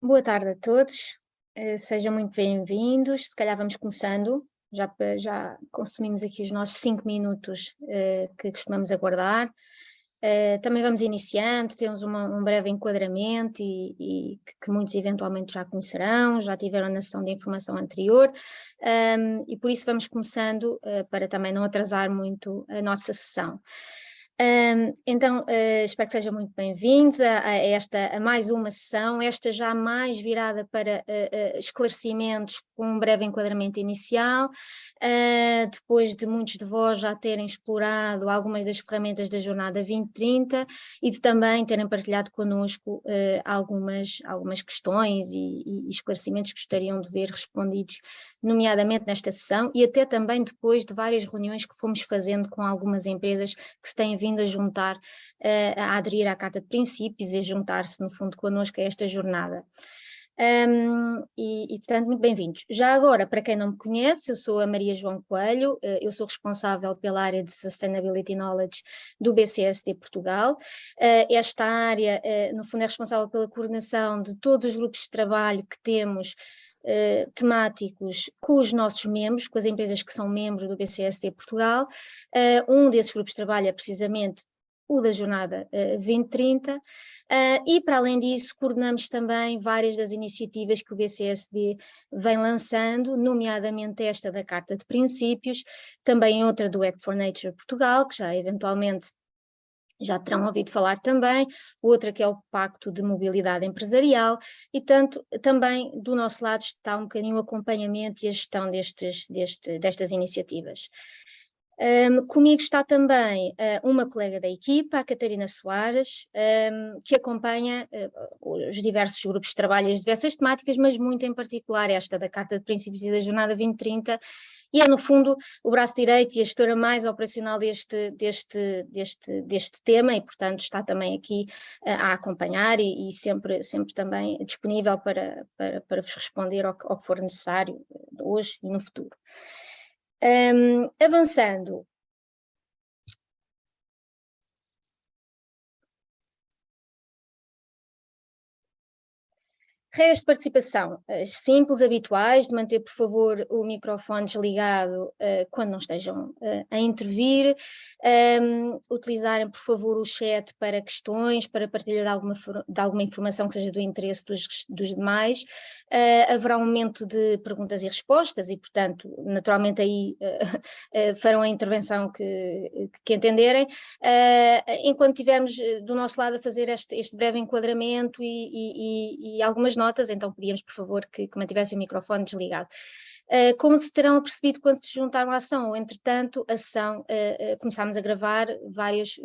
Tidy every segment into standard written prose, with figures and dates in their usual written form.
Boa tarde a todos, sejam muito bem-vindos. Se calhar vamos começando, já consumimos aqui os nossos 5 minutos que costumamos aguardar. Também vamos iniciando, temos um breve enquadramento e que muitos eventualmente já conhecerão, já tiveram na sessão de informação anterior, e por isso vamos começando para também não atrasar muito a nossa sessão. Então, espero que sejam muito bem-vindos a mais uma sessão, esta já mais virada para esclarecimentos com um breve enquadramento inicial, depois de muitos de vós já terem explorado algumas das ferramentas da Jornada 2030 e de também terem partilhado connosco algumas questões e esclarecimentos que gostariam de ver respondidos, nomeadamente nesta sessão e até também depois de várias reuniões que fomos fazendo com algumas empresas que se têm vindo a juntar, a aderir à Carta de Princípios e a juntar-se, no fundo, connosco a esta jornada. Portanto, muito bem-vindos. Já agora, para quem não me conhece, eu sou a Maria João Coelho, eu sou responsável pela área de Sustainability Knowledge do BCSD Portugal. Esta área, no fundo, é responsável pela coordenação de todos os grupos de trabalho que temos temáticos com os nossos membros, com as empresas que são membros do BCSD Portugal. Um desses grupos de trabalho é precisamente o da Jornada 2030, e para além disso coordenamos também várias das iniciativas que o BCSD vem lançando, nomeadamente esta da Carta de Princípios, também outra do Act for Nature Portugal, que já eventualmente já terão ouvido falar também, outra que é o Pacto de Mobilidade Empresarial, e tanto também do nosso lado está um bocadinho o acompanhamento e a gestão destas iniciativas. Comigo está também uma colega da equipa, a Catarina Soares, que acompanha os diversos grupos de trabalho e as diversas temáticas, mas muito em particular esta da Carta de Princípios e da Jornada 2030, e é no fundo o braço direito e a gestora mais operacional deste tema e portanto está também aqui a acompanhar e sempre também disponível para vos responder ao que for necessário hoje e no futuro. Avançando. Regras de participação simples, habituais, de manter, por favor, o microfone desligado quando não estejam a intervir, utilizarem, por favor, o chat para questões, para partilha de alguma informação que seja do interesse dos demais. Haverá um momento de perguntas e respostas e, portanto, naturalmente aí farão a intervenção que entenderem. Enquanto estivermos do nosso lado a fazer este breve enquadramento e algumas notas, então pedíamos, por favor, que mantivessem o microfone desligado. Como se terão apercebido quando se juntaram à ação, ou entretanto, a sessão, começámos a gravar, vários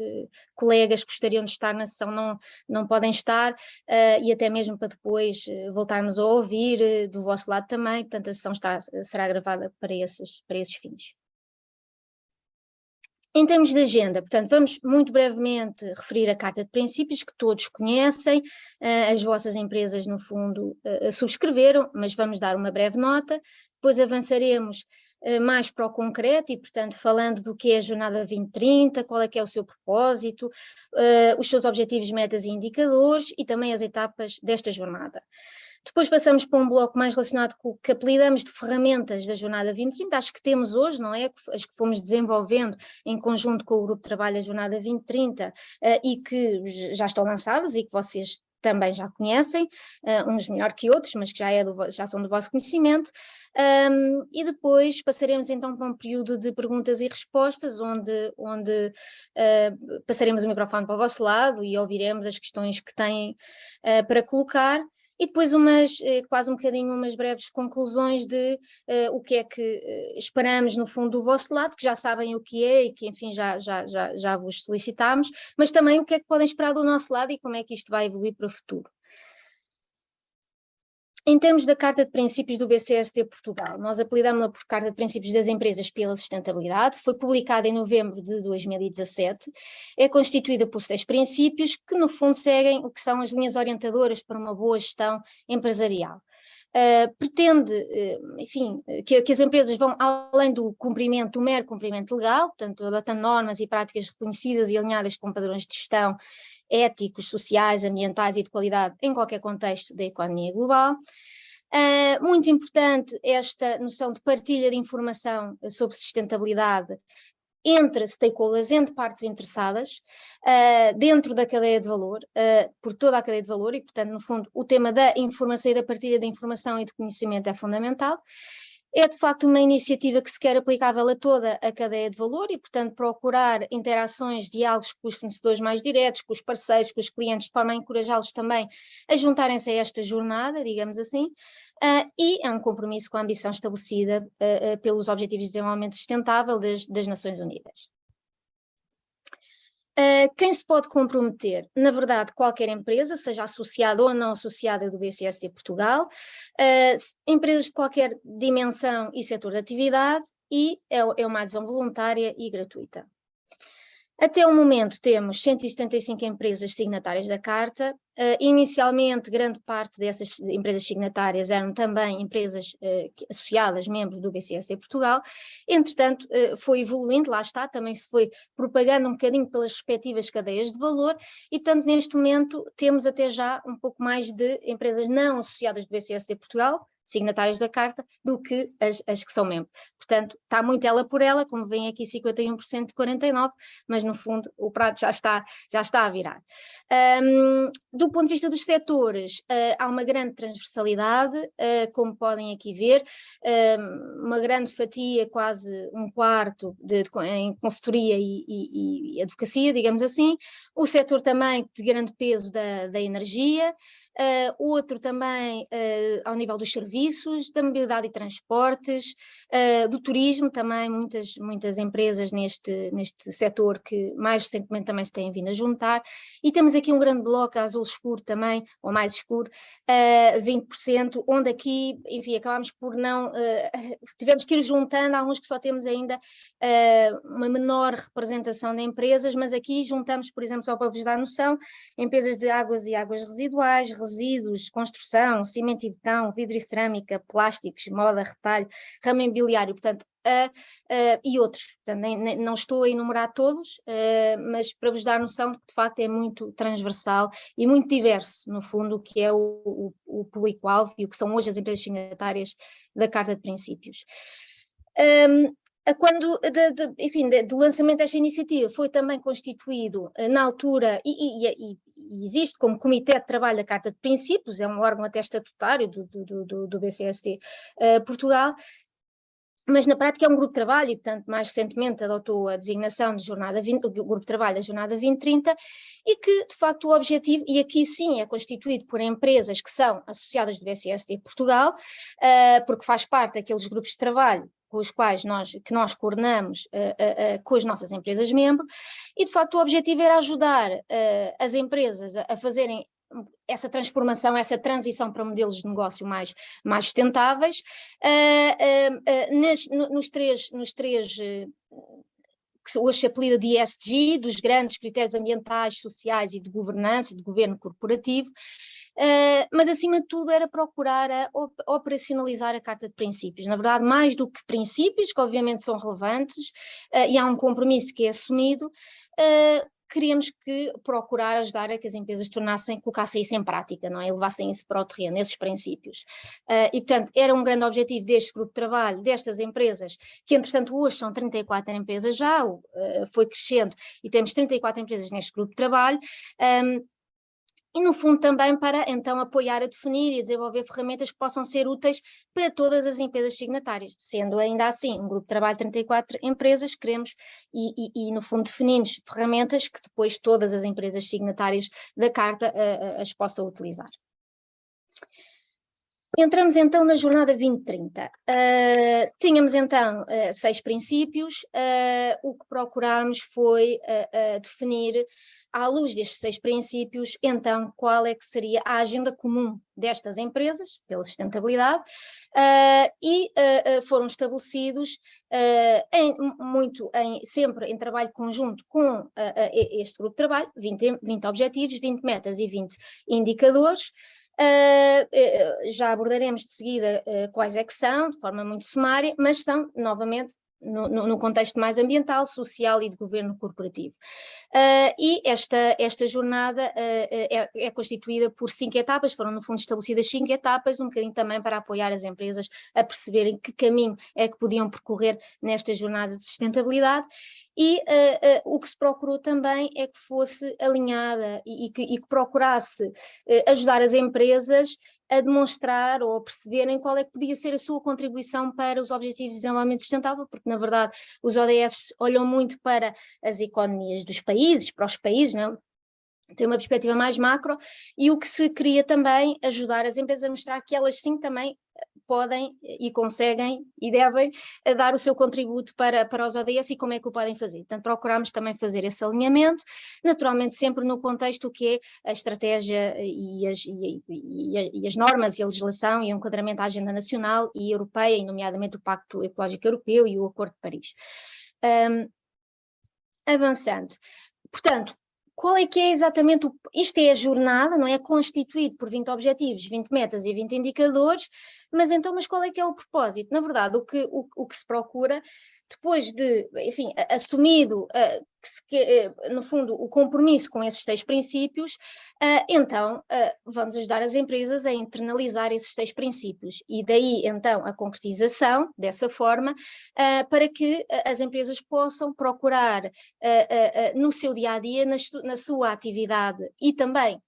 colegas que gostariam de estar na sessão não podem estar, e até mesmo para depois voltarmos a ouvir do vosso lado também, portanto a sessão será gravada para esses fins. Em termos de agenda, portanto, vamos muito brevemente referir a Carta de Princípios, que todos conhecem, as vossas empresas, no fundo, subscreveram, mas vamos dar uma breve nota, depois avançaremos mais para o concreto e, portanto, falando do que é a Jornada 2030, qual é que é o seu propósito, os seus objetivos, metas e indicadores e também as etapas desta jornada. Depois passamos para um bloco mais relacionado com o que apelidamos de ferramentas da Jornada 2030, as que temos hoje, não é? As que fomos desenvolvendo em conjunto com o Grupo de Trabalho da Jornada 2030 e que já estão lançadas e que vocês também já conhecem, uns melhor que outros, mas que já são do vosso conhecimento, e depois passaremos então para um período de perguntas e respostas, onde passaremos o microfone para o vosso lado e ouviremos as questões que têm para colocar. E depois quase um bocadinho umas breves conclusões de o que é que esperamos no fundo do vosso lado, que já sabem o que é e que enfim já vos solicitámos, mas também o que é que podem esperar do nosso lado e como é que isto vai evoluir para o futuro. Em termos da Carta de Princípios do BCSD Portugal, nós apelidámos-la por Carta de Princípios das Empresas pela Sustentabilidade, foi publicada em novembro de 2017, é constituída por 6 princípios que no fundo seguem o que são as linhas orientadoras para uma boa gestão empresarial. pretende, enfim, que as empresas vão além do mero cumprimento legal, portanto, adotando normas e práticas reconhecidas e alinhadas com padrões de gestão éticos, sociais, ambientais e de qualidade em qualquer contexto da economia global. Muito importante esta noção de partilha de informação sobre sustentabilidade entre stakeholders, entre partes interessadas, dentro da cadeia de valor, por toda a cadeia de valor, e, portanto, no fundo, o tema da informação e da partilha de informação e de conhecimento é fundamental. É, de facto, uma iniciativa que se quer aplicável a toda a cadeia de valor e, portanto, procurar interações, diálogos com os fornecedores mais diretos, com os parceiros, com os clientes, de forma a encorajá-los também a juntarem-se a esta jornada, digamos assim, e é um compromisso com a ambição estabelecida pelos Objetivos de Desenvolvimento Sustentável das Nações Unidas. Quem se pode comprometer? Na verdade, qualquer empresa, seja associada ou não associada do BCSD Portugal, empresas de qualquer dimensão e setor de atividade, e é uma adesão voluntária e gratuita. Até o momento temos 175 empresas signatárias da Carta. Inicialmente, grande parte dessas empresas signatárias eram também empresas associadas, membros do BCSD Portugal. Entretanto, foi evoluindo, lá está, também se foi propagando um bocadinho pelas respectivas cadeias de valor e, portanto, neste momento temos até já um pouco mais de empresas não associadas do BCSD Portugal, signatários da Carta, do que as que são membros. Portanto, está muito ela por ela, como vem aqui 51% de 49%, mas no fundo o prato já está a virar. Do ponto de vista dos setores, há uma grande transversalidade, como podem aqui ver, uma grande fatia, quase um quarto em consultoria e advocacia, digamos assim, o setor também de grande peso da energia, outro também ao nível dos serviços, da mobilidade e transportes, do turismo também, muitas empresas neste setor que mais recentemente também se têm vindo a juntar, e temos aqui um grande bloco azul escuro também, ou mais escuro, 20%, onde aqui, enfim, acabámos por não, tivemos que ir juntando alguns que só temos ainda uma menor representação de empresas, mas aqui juntamos, por exemplo, só para vos dar noção, empresas de águas e águas residuais, resíduos, construção, cimento e betão, vidro e cerâmica, plásticos, moda, retalho, ramo imobiliário, portanto, e outros. Portanto, não estou a enumerar todos, mas para vos dar noção de que, de facto, é muito transversal e muito diverso, no fundo, o que é o público-alvo e o que são hoje as empresas signatárias da Carta de Princípios. Quando, enfim, do lançamento desta iniciativa foi também constituído na altura, e existe como Comitê de Trabalho da Carta de Princípios, é um órgão até estatutário do BCSD Portugal, mas na prática é um grupo de trabalho e, portanto, mais recentemente adotou a designação de Jornada 20, o grupo de trabalho da Jornada 2030, e que, de facto, o objetivo, e aqui sim é constituído por empresas que são associadas do BCSD Portugal, porque faz parte daqueles grupos de trabalho com os quais nós coordenamos com as nossas empresas membro, e de facto o objetivo era ajudar as empresas a fazerem essa transformação, essa transição para modelos de negócio mais sustentáveis, nos três que hoje se apelida de ESG, dos grandes critérios ambientais, sociais e de governança, de governo corporativo, mas acima de tudo era procurar operacionalizar a Carta de Princípios. Na verdade, mais do que princípios, que obviamente são relevantes, e há um compromisso que é assumido, queríamos procurar ajudar a que as empresas colocassem isso em prática, não é? E levassem isso para o terreno, esses princípios. E, portanto, era um grande objetivo deste grupo de trabalho, destas empresas, que entretanto hoje são 34 empresas já, foi crescendo, e temos 34 empresas neste grupo de trabalho, e no fundo também para então apoiar a definir e desenvolver ferramentas que possam ser úteis para todas as empresas signatárias, sendo ainda assim um grupo de trabalho de 34 empresas, queremos e no fundo definimos ferramentas que depois todas as empresas signatárias da Carta as possam utilizar. Entramos então na Jornada 2030. Tínhamos então 6 princípios, o que procurámos foi definir, à luz destes 6 princípios, então qual é que seria a agenda comum destas empresas, pela sustentabilidade, e foram estabelecidos sempre em trabalho conjunto com este grupo de trabalho, 20 objetivos, 20 metas e 20 indicadores, Já abordaremos de seguida quais é que são, de forma muito sumária, mas são, novamente, no contexto mais ambiental, social e de governo corporativo. E esta jornada é constituída por 5 etapas, foram no fundo estabelecidas 5 etapas, um bocadinho também para apoiar as empresas a perceberem que caminho é que podiam percorrer nesta jornada de sustentabilidade. E o que se procurou também é que fosse alinhada e que procurasse ajudar as empresas a demonstrar ou a perceberem qual é que podia ser a sua contribuição para os Objetivos de Desenvolvimento Sustentável, porque, na verdade, os ODS olham muito para as economias dos países, para os países, não é? Tem uma perspectiva mais macro, e o que se queria também ajudar as empresas a mostrar que elas sim também podem e conseguem e devem dar o seu contributo para os ODS e como é que o podem fazer. Portanto, procurámos também fazer esse alinhamento, naturalmente sempre no contexto que é a estratégia e as normas e a legislação e o enquadramento à agenda nacional e europeia, e nomeadamente o Pacto Ecológico Europeu e o Acordo de Paris. Avançando. Portanto, qual é que é exatamente isto é a jornada, não é? Constituído por 20 objetivos, 20 metas e 20 indicadores, mas qual é que é o propósito? Na verdade, o que se procura, depois de, enfim, assumido, no fundo, o compromisso com esses 6 princípios, vamos ajudar as empresas a internalizar esses 6 princípios, e daí, então, a concretização, dessa forma, para que as empresas possam procurar, no seu dia-a-dia, na sua atividade e também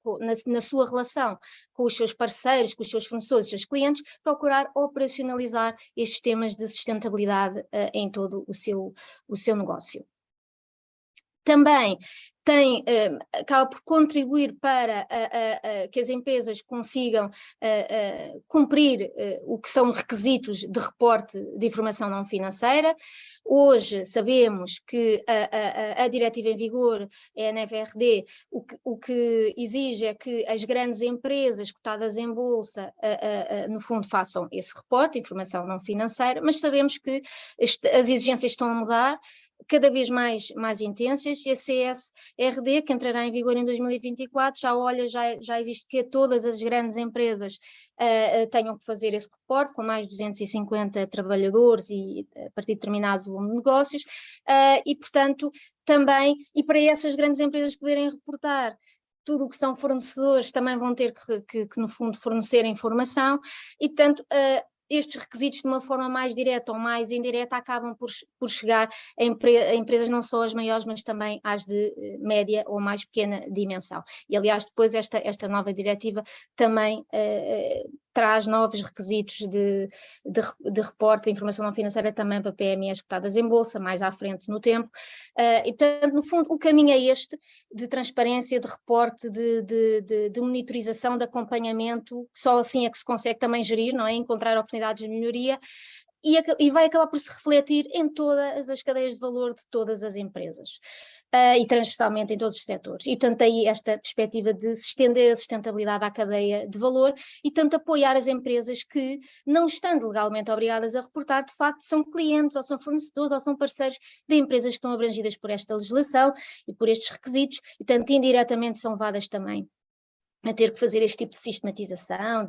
na sua relação com os seus parceiros, com os seus fornecedores, os seus clientes, procurar operacionalizar estes temas de sustentabilidade em todo o seu negócio. Também acaba por contribuir para que as empresas consigam cumprir o que são requisitos de reporte de informação não financeira. Hoje sabemos que a diretiva em vigor, a NFRD, o que exige é que as grandes empresas cotadas em bolsa, no fundo, façam esse reporte de informação não financeira, mas sabemos que as exigências estão a mudar, cada vez mais intensas, e a CSRD, que entrará em vigor em 2024, já existe que todas as grandes empresas tenham que fazer esse reporte, com mais de 250 trabalhadores e a partir de determinado volume de negócios, e portanto também, e para essas grandes empresas poderem reportar tudo o que são fornecedores, também vão ter que no fundo fornecer informação, e portanto estes requisitos de uma forma mais direta ou mais indireta acabam por chegar a empresas não só as maiores, mas também às de média ou mais pequena dimensão. E aliás depois esta nova diretiva também traz novos requisitos de reporte de informação não financeira também para PMEs cotadas em bolsa, mais à frente no tempo, e portanto no fundo o caminho é este, de transparência, de reporte, de monitorização, de acompanhamento, só assim é que se consegue também gerir, não é? Encontrar oportunidades de melhoria, e vai acabar por se refletir em todas as cadeias de valor de todas as empresas. E transversalmente em todos os setores. E, portanto, aí esta perspectiva de se estender a sustentabilidade à cadeia de valor e, tanto, apoiar as empresas que, não estando legalmente obrigadas a reportar, de facto, são clientes, ou são fornecedores, ou são parceiros de empresas que estão abrangidas por esta legislação e por estes requisitos, e, portanto, indiretamente são levadas também a ter que fazer este tipo de sistematização,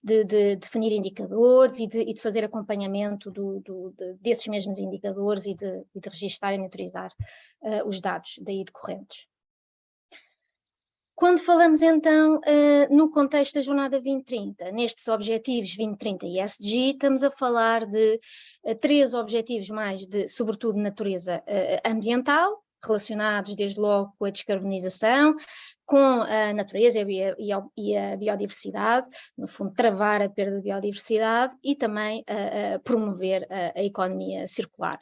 de definir indicadores e de fazer acompanhamento desses mesmos indicadores e de registar e monitorizar os dados daí decorrentes. Quando falamos então no contexto da Jornada 2030, nestes objetivos 2030 e ESG, estamos a falar de 3 objetivos mais sobretudo, de natureza ambiental, relacionados desde logo com a descarbonização, com a natureza e a biodiversidade, no fundo travar a perda de biodiversidade e também promover a economia circular.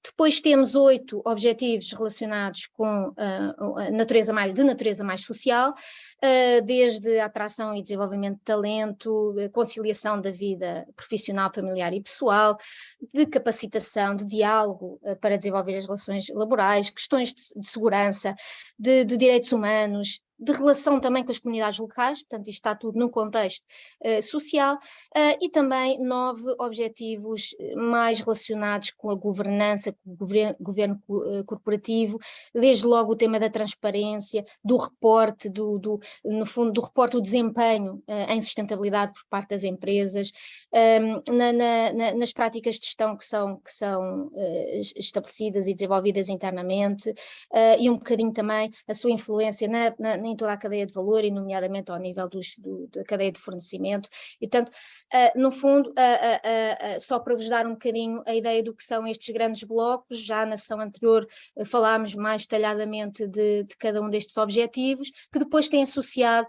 Depois temos 8 objetivos relacionados com a natureza mais social, desde a atração e desenvolvimento de talento, conciliação da vida profissional, familiar e pessoal, de capacitação, de diálogo para desenvolver as relações laborais, questões de segurança, de direitos humanos, de relação também com as comunidades locais, portanto isto está tudo no contexto social, e também 9 objetivos mais relacionados com a governança, com o governo corporativo, desde logo o tema da transparência, do reporte, no fundo, do reporte do desempenho em sustentabilidade por parte das empresas, nas práticas de gestão que são estabelecidas e desenvolvidas internamente, e um bocadinho também a sua influência em toda a cadeia de valor, e nomeadamente ao nível da cadeia de fornecimento. E, portanto, no fundo, só para vos dar um bocadinho a ideia do que são estes grandes blocos, já na sessão anterior falámos mais detalhadamente de cada um destes objetivos, que depois têm associado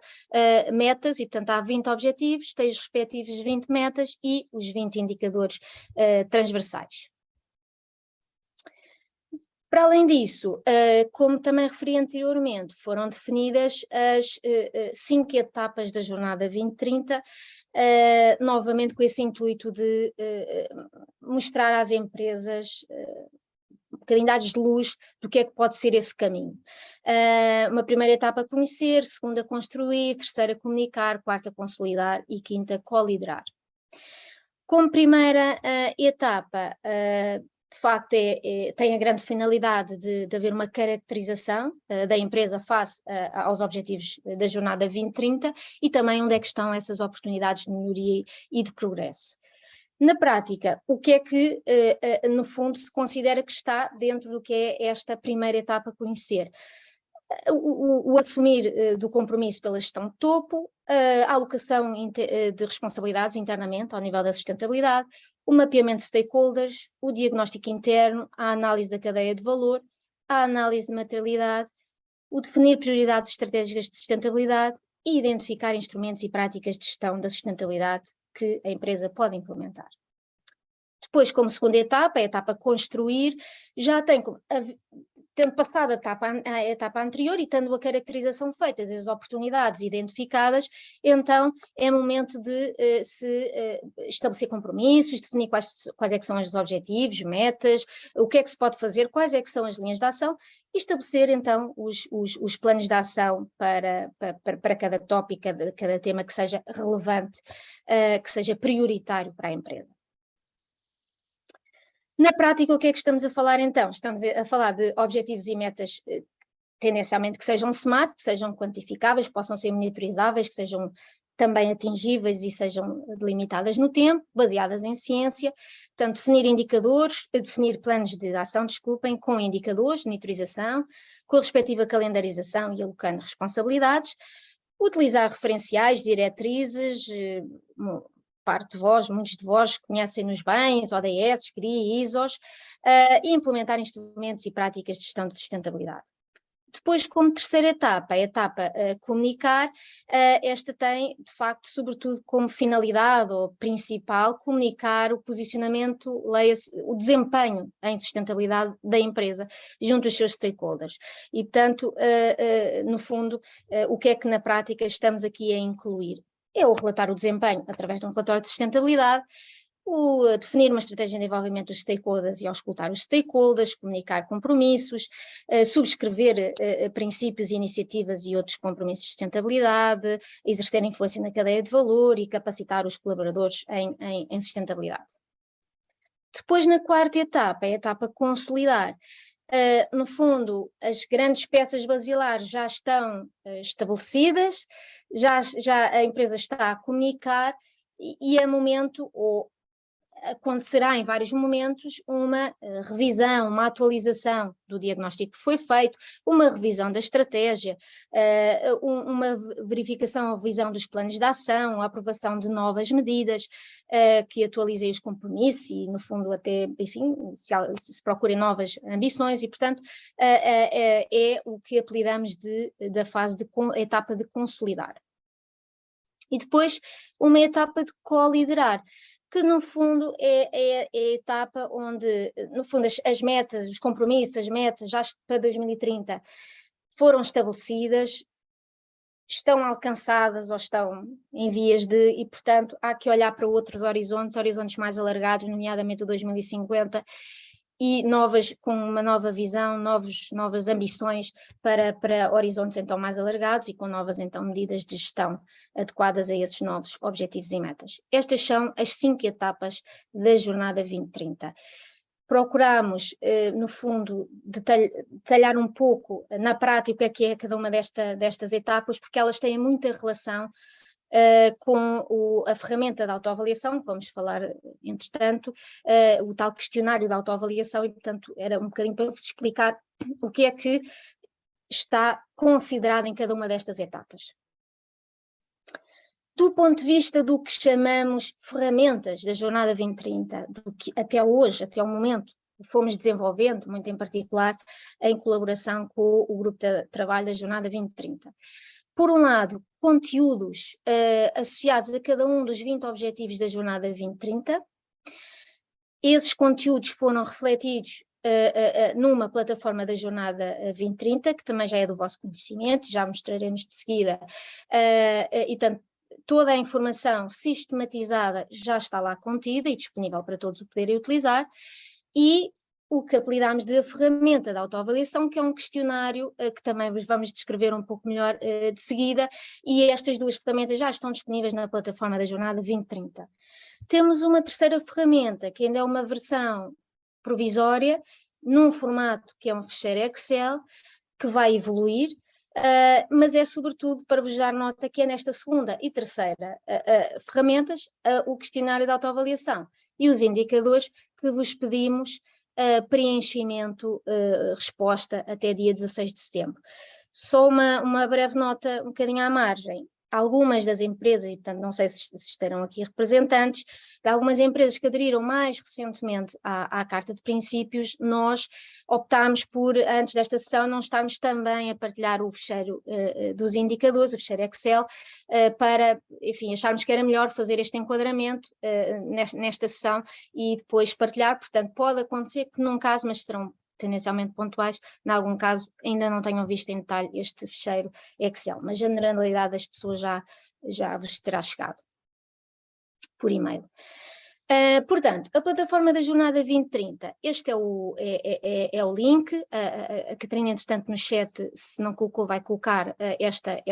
metas, e portanto há 20 objetivos, tem os respectivos 20 metas e os 20 indicadores transversais. Para além disso, como também referi anteriormente, foram definidas as 5 etapas da Jornada 2030, novamente com esse intuito de mostrar às empresas calendários de luz do que é que pode ser esse caminho. Uma primeira etapa conhecer, segunda construir, terceira comunicar, quarta consolidar e quinta coliderar. Como primeira etapa, de facto tem a grande finalidade de haver uma caracterização da empresa face aos objetivos da Jornada 2030 e também onde é que estão essas oportunidades de melhoria e de progresso. Na prática, o que é que, no fundo, se considera que está dentro do que é esta primeira etapa a conhecer? O assumir do compromisso pela gestão de topo, a alocação de responsabilidades internamente ao nível da sustentabilidade, o mapeamento de stakeholders, o diagnóstico interno, a análise da cadeia de valor, a análise de materialidade, o definir prioridades estratégicas de sustentabilidade e identificar instrumentos e práticas de gestão da sustentabilidade que a empresa pode implementar. Depois, como segunda etapa, a etapa construir, já tendo passado a etapa anterior e tendo a caracterização feita, as oportunidades identificadas, então é momento de estabelecer compromissos, definir quais é que são os objetivos, metas, o que é que se pode fazer, quais é que são as linhas de ação, e estabelecer então os planos de ação para cada tópico, cada tema que seja relevante, que seja prioritário para a empresa. Na prática, o que é que estamos a falar então? Estamos a falar de objetivos e metas tendencialmente que sejam SMART, que sejam quantificáveis, que possam ser monitorizáveis, que sejam também atingíveis e sejam delimitadas no tempo, baseadas em ciência. Portanto, definir planos de ação, com indicadores, monitorização, com a respectiva calendarização e alocando responsabilidades, utilizar referenciais, diretrizes, muitos de vós conhecem-nos bem, ODS, CRI, ISOs, e implementar instrumentos e práticas de gestão de sustentabilidade. Depois, como terceira etapa, a etapa comunicar, esta tem, de facto, sobretudo como finalidade ou principal, comunicar o posicionamento, o desempenho em sustentabilidade da empresa junto aos seus stakeholders. E, portanto, no fundo, o que é que na prática estamos aqui a incluir? É o relatar o desempenho através de um relatório de sustentabilidade, definir uma estratégia de envolvimento dos stakeholders e auscultar os stakeholders, comunicar compromissos, subscrever princípios, iniciativas e outros compromissos de sustentabilidade, exercer influência na cadeia de valor e capacitar os colaboradores em sustentabilidade. Depois, na quarta etapa, a etapa consolidar. No fundo, as grandes peças basilares já estão estabelecidas, já a empresa está a comunicar e é momento, ou acontecerá em vários momentos, uma revisão, uma atualização do diagnóstico que foi feito, uma revisão da estratégia, uma verificação ou revisão dos planos de ação, a aprovação de novas medidas que atualizem os compromissos e, no fundo, até, enfim, se procurem novas ambições e, portanto, é o que apelidamos da fase de etapa de consolidar. E depois, uma etapa de co-liderar, que no fundo é a etapa onde, no fundo, as metas, os compromissos, as metas já para 2030 foram estabelecidas, estão alcançadas ou estão em vias de, e portanto há que olhar para outros horizontes mais alargados, nomeadamente o 2050, e com uma nova visão, novas ambições para horizontes então mais alargados e com novas então medidas de gestão adequadas a esses novos objetivos e metas. Estas são as 5 etapas da Jornada 2030. Procuramos, no fundo, detalhar um pouco na prática o que é cada uma destas etapas, porque elas têm muita relação com a ferramenta de autoavaliação, que vamos falar entretanto, o tal questionário de autoavaliação, e portanto era um bocadinho para vos explicar o que é que está considerado em cada uma destas etapas. Do ponto de vista do que chamamos ferramentas da Jornada 2030, do que até hoje, até o momento, fomos desenvolvendo, muito em particular em colaboração com o Grupo de Trabalho da Jornada 2030. Por um lado, conteúdos associados a cada um dos 20 objetivos da Jornada 2030. Esses conteúdos foram refletidos numa plataforma da Jornada 2030, que também já é do vosso conhecimento, já mostraremos de seguida, e tanto toda a informação sistematizada já está lá contida e disponível para todos o poderem utilizar, e o que apelidámos de ferramenta de autoavaliação, que é um questionário que também vos vamos descrever um pouco melhor de seguida, e estas duas ferramentas já estão disponíveis na plataforma da Jornada 2030. Temos uma terceira ferramenta, que ainda é uma versão provisória, num formato que é um ficheiro Excel, que vai evoluir, mas é sobretudo para vos dar nota que é nesta segunda e terceira ferramentas, o questionário de autoavaliação e os indicadores que vos pedimos preenchimento, resposta até dia 16 de setembro. Só uma breve nota um bocadinho à margem. Algumas das empresas, e portanto não sei se estarão aqui representantes, de algumas empresas que aderiram mais recentemente à Carta de Princípios, nós optámos por, antes desta sessão, não estarmos também a partilhar o ficheiro dos indicadores, o ficheiro Excel, para, enfim, acharmos que era melhor fazer este enquadramento nesta sessão e depois partilhar. Portanto, pode acontecer que num caso, mas serão tendencialmente pontuais, em algum caso ainda não tenham visto em detalhe este ficheiro Excel, mas a generalidade das pessoas já vos terá chegado por e-mail. Portanto, a plataforma da Jornada 2030, este é o link, a Catarina, entretanto, no chat, se não colocou, vai colocar este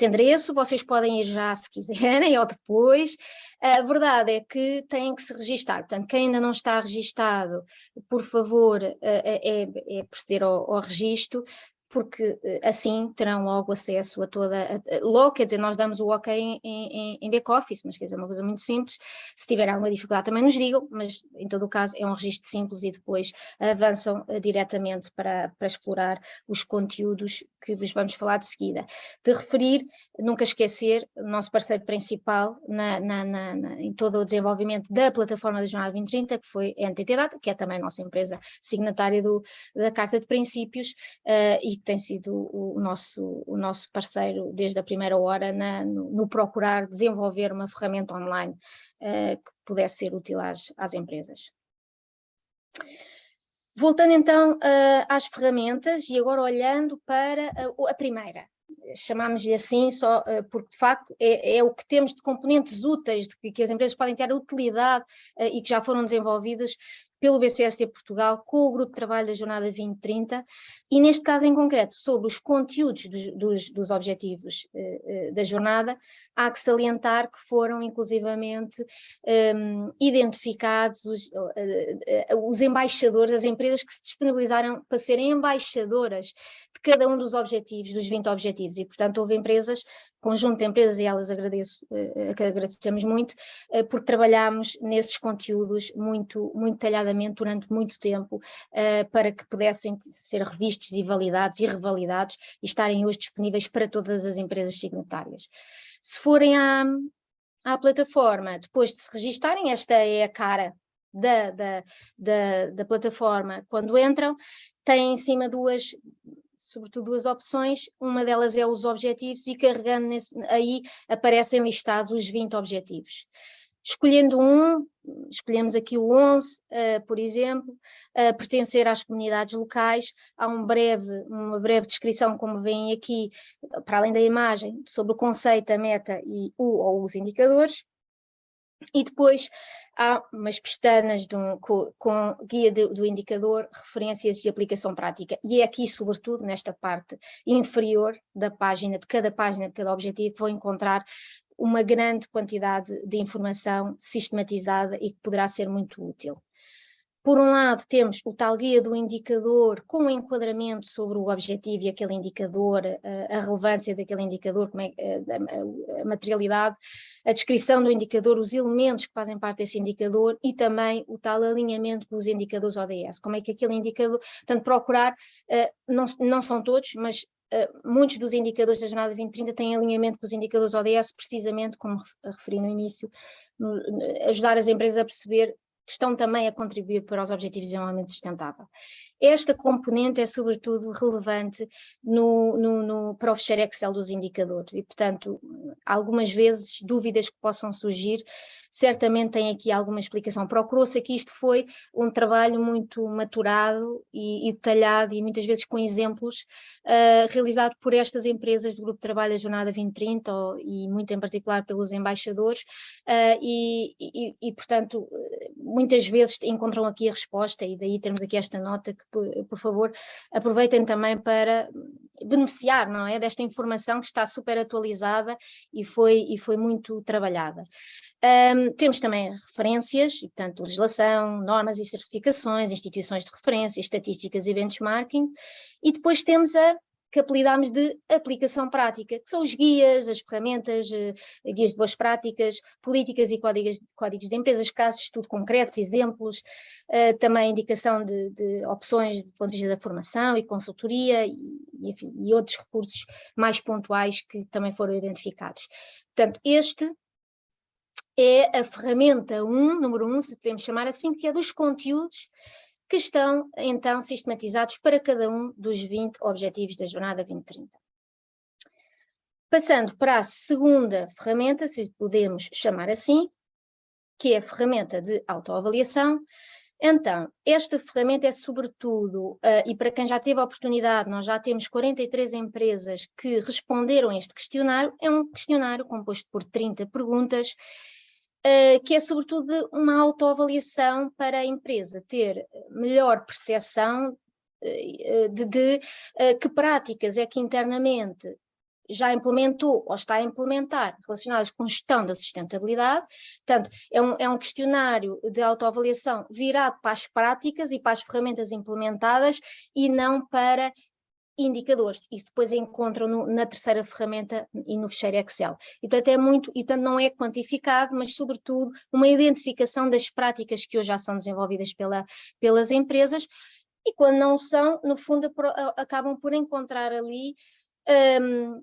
endereço, vocês podem ir já se quiserem ou depois. A verdade é que têm que se registar, portanto, quem ainda não está registado, por favor, é proceder ao registro, porque assim terão logo acesso a toda, logo, quer dizer, nós damos o ok em back-office, mas quer dizer, uma coisa muito simples. Se tiver alguma dificuldade também nos digam, mas em todo o caso é um registro simples e depois avançam diretamente para explorar os conteúdos que vos vamos falar de seguida. De referir, nunca esquecer, o nosso parceiro principal em todo o desenvolvimento da plataforma da Jornada 2030, que foi a NTT Data, que é também a nossa empresa signatária da Carta de Princípios, e que tem sido o nosso parceiro desde a primeira hora no procurar desenvolver uma ferramenta online que pudesse ser útil às empresas. Voltando então às ferramentas e agora olhando para a primeira. Chamámos-lhe assim só porque de facto é o que temos de componentes úteis de que as empresas podem ter utilidade e que já foram desenvolvidas pelo BCST Portugal com o Grupo de Trabalho da Jornada 2030 e neste caso em concreto sobre os conteúdos dos objetivos da jornada, há que salientar que foram inclusivamente identificados os embaixadores, as empresas que se disponibilizaram para serem embaixadoras de cada um dos objetivos, dos 20 objetivos, e portanto houve empresas, conjunto de empresas, e elas agradecemos muito, porque trabalhámos nesses conteúdos muito detalhadamente durante muito tempo, para que pudessem ser revistos e validados e revalidados e estarem hoje disponíveis para todas as empresas signatárias. Se forem à plataforma, depois de se registarem, esta é a cara da plataforma quando entram, têm em cima sobretudo duas opções, uma delas é os objetivos e carregando aí aparecem listados os 20 objetivos. Escolhendo escolhemos aqui o 11, por exemplo, pertencer às comunidades locais, há uma breve descrição, como veem aqui, para além da imagem, sobre o conceito, a meta ou os indicadores. E depois há umas pestanas com guia do indicador, referências de aplicação prática. E é aqui, sobretudo, nesta parte inferior da página, de cada objetivo, que vou encontrar uma grande quantidade de informação sistematizada e que poderá ser muito útil. Por um lado, temos o tal guia do indicador com um enquadramento sobre o objetivo e aquele indicador, a relevância daquele indicador, a materialidade, a descrição do indicador, os elementos que fazem parte desse indicador e também o tal alinhamento com os indicadores ODS. Como é que aquele indicador, portanto, procurar, não são todos, mas muitos dos indicadores da Jornada 2030 têm alinhamento com os indicadores ODS, precisamente, como referi no início, ajudar as empresas a perceber que estão também a contribuir para os Objetivos de Desenvolvimento Sustentável. Esta componente é sobretudo relevante para o fecheiro Excel dos indicadores e, portanto, algumas vezes dúvidas que possam surgir, certamente tem aqui alguma explicação. Procurou-se aqui, isto foi um trabalho muito maturado e detalhado e muitas vezes com exemplos, realizado por estas empresas do Grupo de Trabalho da Jornada 2030 e muito em particular pelos embaixadores e portanto, muitas vezes encontram aqui a resposta e daí temos aqui esta nota que, por favor, aproveitem também para beneficiar, não é, desta informação que está super atualizada e foi muito trabalhada. Temos também referências, portanto, legislação, normas e certificações, instituições de referência, estatísticas e benchmarking, e depois temos que apelidámos de aplicação prática, que são os guias, as ferramentas, guias de boas práticas, políticas e códigos de empresas, casos de estudo concretos, exemplos, também indicação de opções do ponto de vista da formação e consultoria, enfim, e outros recursos mais pontuais que também foram identificados. Portanto, este é a ferramenta número 1, se podemos chamar assim, que é dos conteúdos que estão, então, sistematizados para cada um dos 20 objetivos da Jornada 2030. Passando para a segunda ferramenta, se podemos chamar assim, que é a ferramenta de autoavaliação. Então, esta ferramenta é sobretudo, e para quem já teve a oportunidade, nós já temos 43 empresas que responderam a este questionário, é um questionário composto por 30 perguntas, que é sobretudo uma autoavaliação para a empresa ter melhor percepção de que práticas é que internamente já implementou ou está a implementar relacionadas com gestão da sustentabilidade. Portanto, é um questionário de autoavaliação virado para as práticas e para as ferramentas implementadas e não para indicadores. Isso depois encontram na terceira ferramenta e no fecheiro Excel. E portanto não é quantificado, mas sobretudo uma identificação das práticas que hoje já são desenvolvidas pelas empresas e quando não são, no fundo acabam por encontrar ali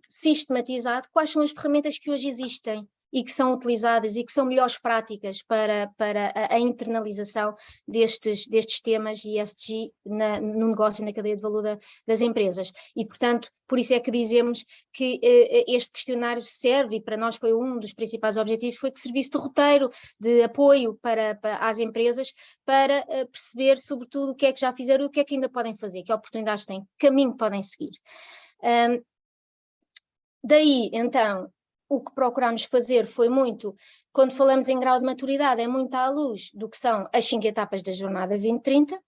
sistematizado quais são as ferramentas que hoje existem e que são utilizadas e que são melhores práticas para a internalização destes temas ESG no negócio e na cadeia de valor das empresas. E, portanto, por isso é que dizemos que este questionário serve, e para nós foi um dos principais objetivos, foi que servisse de roteiro, de apoio para as empresas, para perceber, sobretudo, o que é que já fizeram e o que é que ainda podem fazer, que oportunidades têm, que caminho podem seguir. Daí, então, o que procuramos fazer foi muito, quando falamos em grau de maturidade, é muito à luz do que são as 5 etapas da Jornada 2030,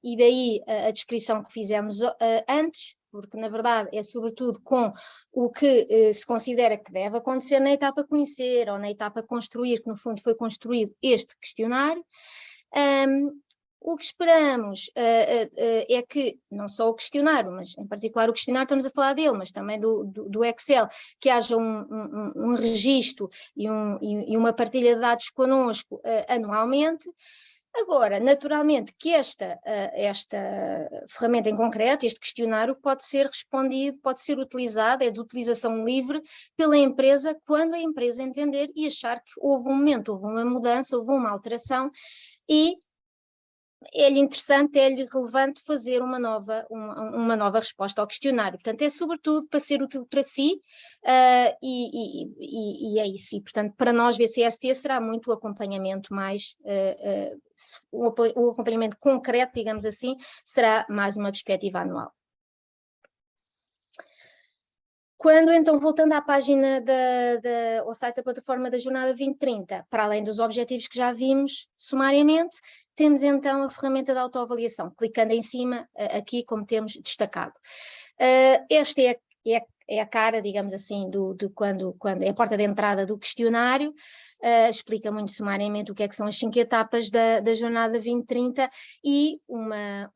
e daí a descrição que fizemos antes, porque na verdade é sobretudo com o que se considera que deve acontecer na etapa conhecer ou na etapa construir, que no fundo foi construído este questionário. O que esperamos é que, não só o questionário, mas em particular o questionário estamos a falar dele, mas também do Excel, que haja um registro e uma partilha de dados connosco anualmente. Agora, naturalmente que esta ferramenta em concreto, este questionário, pode ser respondido, pode ser utilizado, é de utilização livre pela empresa quando a empresa entender e achar que houve um momento, houve uma mudança, houve uma alteração e é-lhe interessante, é-lhe relevante fazer uma nova resposta ao questionário. Portanto, é sobretudo para ser útil para si e é isso. E, portanto, para nós, BCST, será muito o acompanhamento mais, o acompanhamento concreto, digamos assim, será mais numa perspectiva anual. Quando então, voltando à página ao site da plataforma da Jornada 2030, para além dos objetivos que já vimos sumariamente, temos então a ferramenta de autoavaliação, clicando em cima aqui como temos destacado. Esta é a cara, digamos assim, de quando é a porta de entrada do questionário. Explica muito sumariamente o que é que são as 5 etapas da Jornada 2030 e uma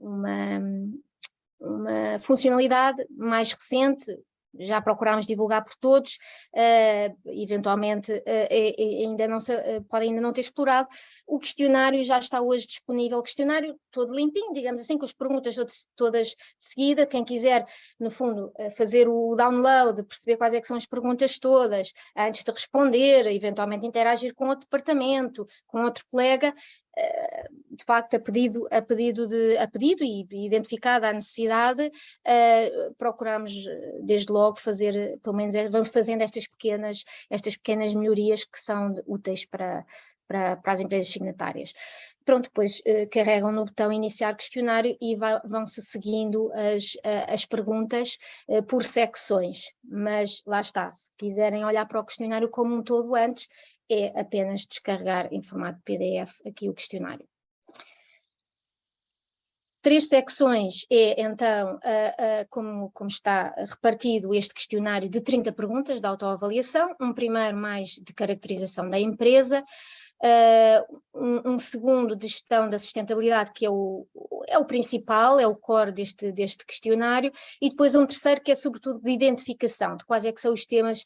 funcionalidade mais recente, já procurámos divulgar por todos, eventualmente pode ainda não ter explorado. O questionário já está hoje disponível, o questionário todo limpinho, digamos assim, com as perguntas todas de seguida. Quem quiser, no fundo, fazer o download, perceber quais é que são as perguntas todas, antes de responder, eventualmente interagir com outro departamento, com outro colega, de facto, a pedido e identificada a necessidade, procuramos desde logo fazer, pelo menos vamos fazendo estas pequenas melhorias que são úteis para as empresas signatárias. Pronto, depois carregam no botão iniciar questionário e vão-se seguindo as perguntas por secções, mas lá está, se quiserem olhar para o questionário como um todo antes, é apenas descarregar em formato PDF aqui o questionário. 3 secções é, então, como está repartido este questionário de 30 perguntas de autoavaliação, um primeiro mais de caracterização da empresa, um segundo de gestão da sustentabilidade, que é o principal, é o core deste questionário, e depois um terceiro que é sobretudo de identificação, de quais é que são os temas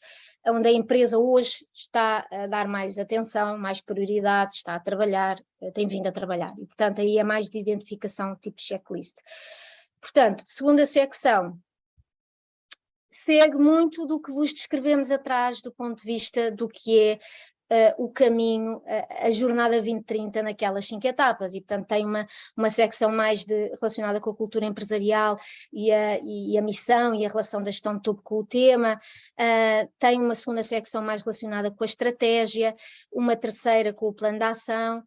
onde a empresa hoje está a dar mais atenção, mais prioridade, está a trabalhar, tem vindo a trabalhar, e portanto aí é mais de identificação tipo checklist. Portanto, segunda secção, segue muito do que vos descrevemos atrás do ponto de vista do que é o caminho, a jornada 2030 naquelas 5 etapas, e portanto tem uma secção mais relacionada com a cultura empresarial e a missão e a relação da gestão de topo com o tema, tem uma segunda secção mais relacionada com a estratégia, uma terceira com o plano de ação,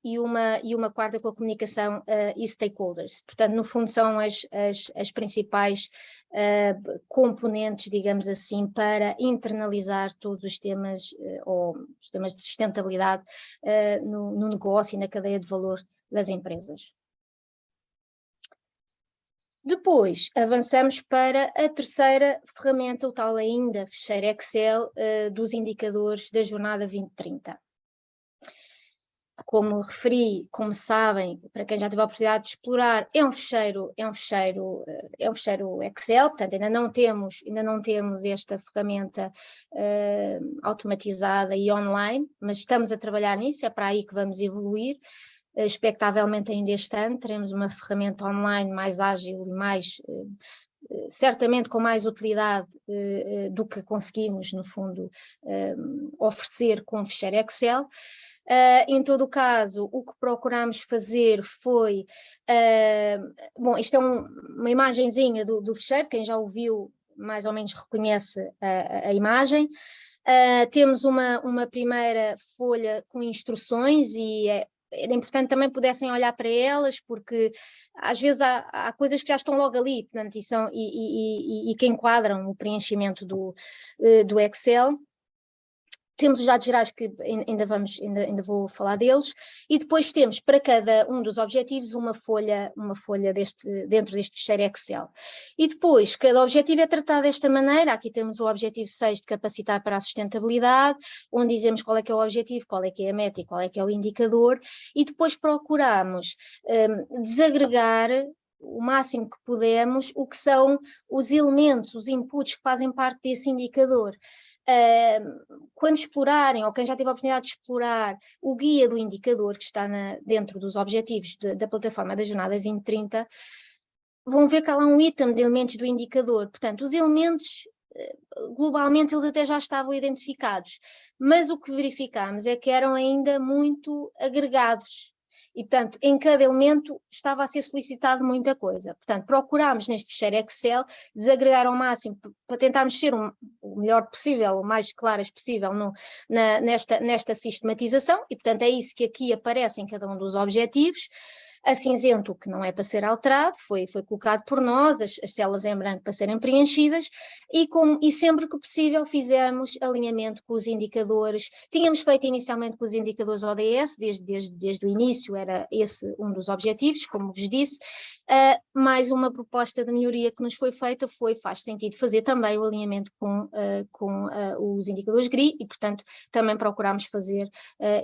e uma quarta com a comunicação e stakeholders. Portanto, no fundo são as principais componentes, digamos assim, para internalizar todos os temas, ou os temas de sustentabilidade no negócio e na cadeia de valor das empresas. Depois avançamos para a terceira ferramenta, o tal ainda fecheiro Excel dos indicadores da Jornada 2030. Como referi, como sabem, para quem já teve a oportunidade de explorar, é um fecheiro Excel, portanto ainda não temos esta ferramenta automatizada e online, mas estamos a trabalhar nisso, é para aí que vamos evoluir. Expectavelmente ainda este ano teremos uma ferramenta online mais ágil e certamente com mais utilidade do que conseguimos, no fundo, oferecer com o fecheiro Excel. Em todo o caso, o que procurámos fazer foi, bom, isto é uma imagenzinha do fecheiro, quem já o viu mais ou menos reconhece a imagem. Temos uma primeira folha com instruções e era importante também pudessem olhar para elas, porque às vezes há coisas que já estão logo ali, portanto, e que enquadram o preenchimento do Excel. Temos os dados gerais que ainda vou falar deles, e depois temos para cada um dos objetivos uma folha dentro deste fecheiro Excel. E depois, cada objetivo é tratado desta maneira. Aqui temos o objetivo 6 de capacitar para a sustentabilidade, onde dizemos qual é que é o objetivo, qual é que é a meta e qual é que é o indicador, e depois procuramos desagregar o máximo que podemos o que são os elementos, os inputs que fazem parte desse indicador. Quando explorarem, ou quem já teve a oportunidade de explorar o guia do indicador que está dentro dos objetivos da plataforma da Jornada 2030, vão ver que há lá um item de elementos do indicador. Portanto, os elementos, globalmente, eles até já estavam identificados, mas o que verificámos é que eram ainda muito agregados. E, portanto, em cada elemento estava a ser solicitado muita coisa. Portanto, procurámos neste fecheiro Excel desagregar ao máximo para tentarmos ser o melhor possível, o mais claras possível nesta sistematização, e, portanto, é isso que aqui aparece em cada um dos objetivos. A cinzento, que não é para ser alterado, foi colocado por nós, as células em branco para serem preenchidas, e sempre que possível fizemos alinhamento com os indicadores. Tínhamos feito inicialmente com os indicadores ODS, desde o início era esse um dos objetivos, como vos disse. Mais uma proposta de melhoria que nos foi feita faz sentido fazer também o alinhamento com os indicadores GRI, e portanto também procurámos fazer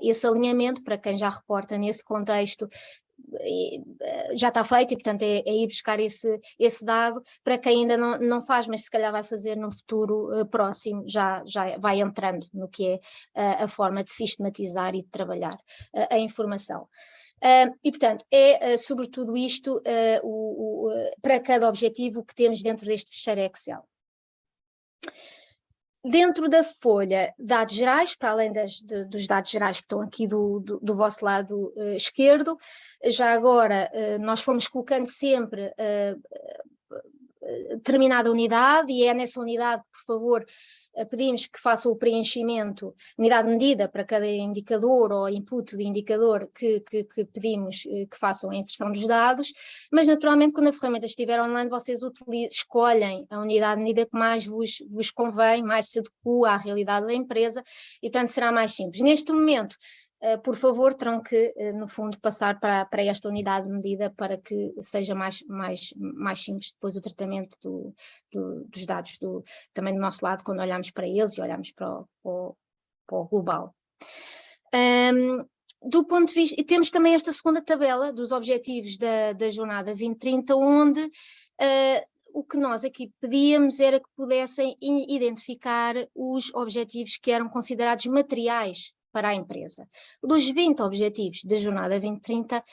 esse alinhamento. Para quem já reporta nesse contexto, já está feito, e portanto é ir buscar esse dado. Para quem ainda não faz, mas se calhar vai fazer no futuro próximo, já vai entrando no que é a forma de sistematizar e de trabalhar a informação. E portanto é sobretudo isto para cada objetivo que temos dentro deste ficheiro Excel. Dentro da folha dados gerais, para além dos dados gerais que estão aqui do vosso lado esquerdo, já agora nós fomos colocando sempre determinada unidade, e é nessa unidade que, por favor, pedimos que façam o preenchimento, unidade de medida para cada indicador ou input de indicador que pedimos que façam a inserção dos dados, mas naturalmente quando a ferramenta estiver online vocês escolhem a unidade de medida que mais vos convém, mais se adequa à realidade da empresa, e portanto será mais simples. Neste momento, por favor, terão que, no fundo, passar para esta unidade de medida para que seja mais simples depois o tratamento dos dados também do nosso lado, quando olhamos para eles e olhamos para o global. Do ponto de vista, e temos também esta segunda tabela dos objetivos da Jornada 2030, onde o que nós aqui pedíamos era que pudessem identificar os objetivos que eram considerados materiais para a empresa. Dos 20 objetivos da Jornada 2030,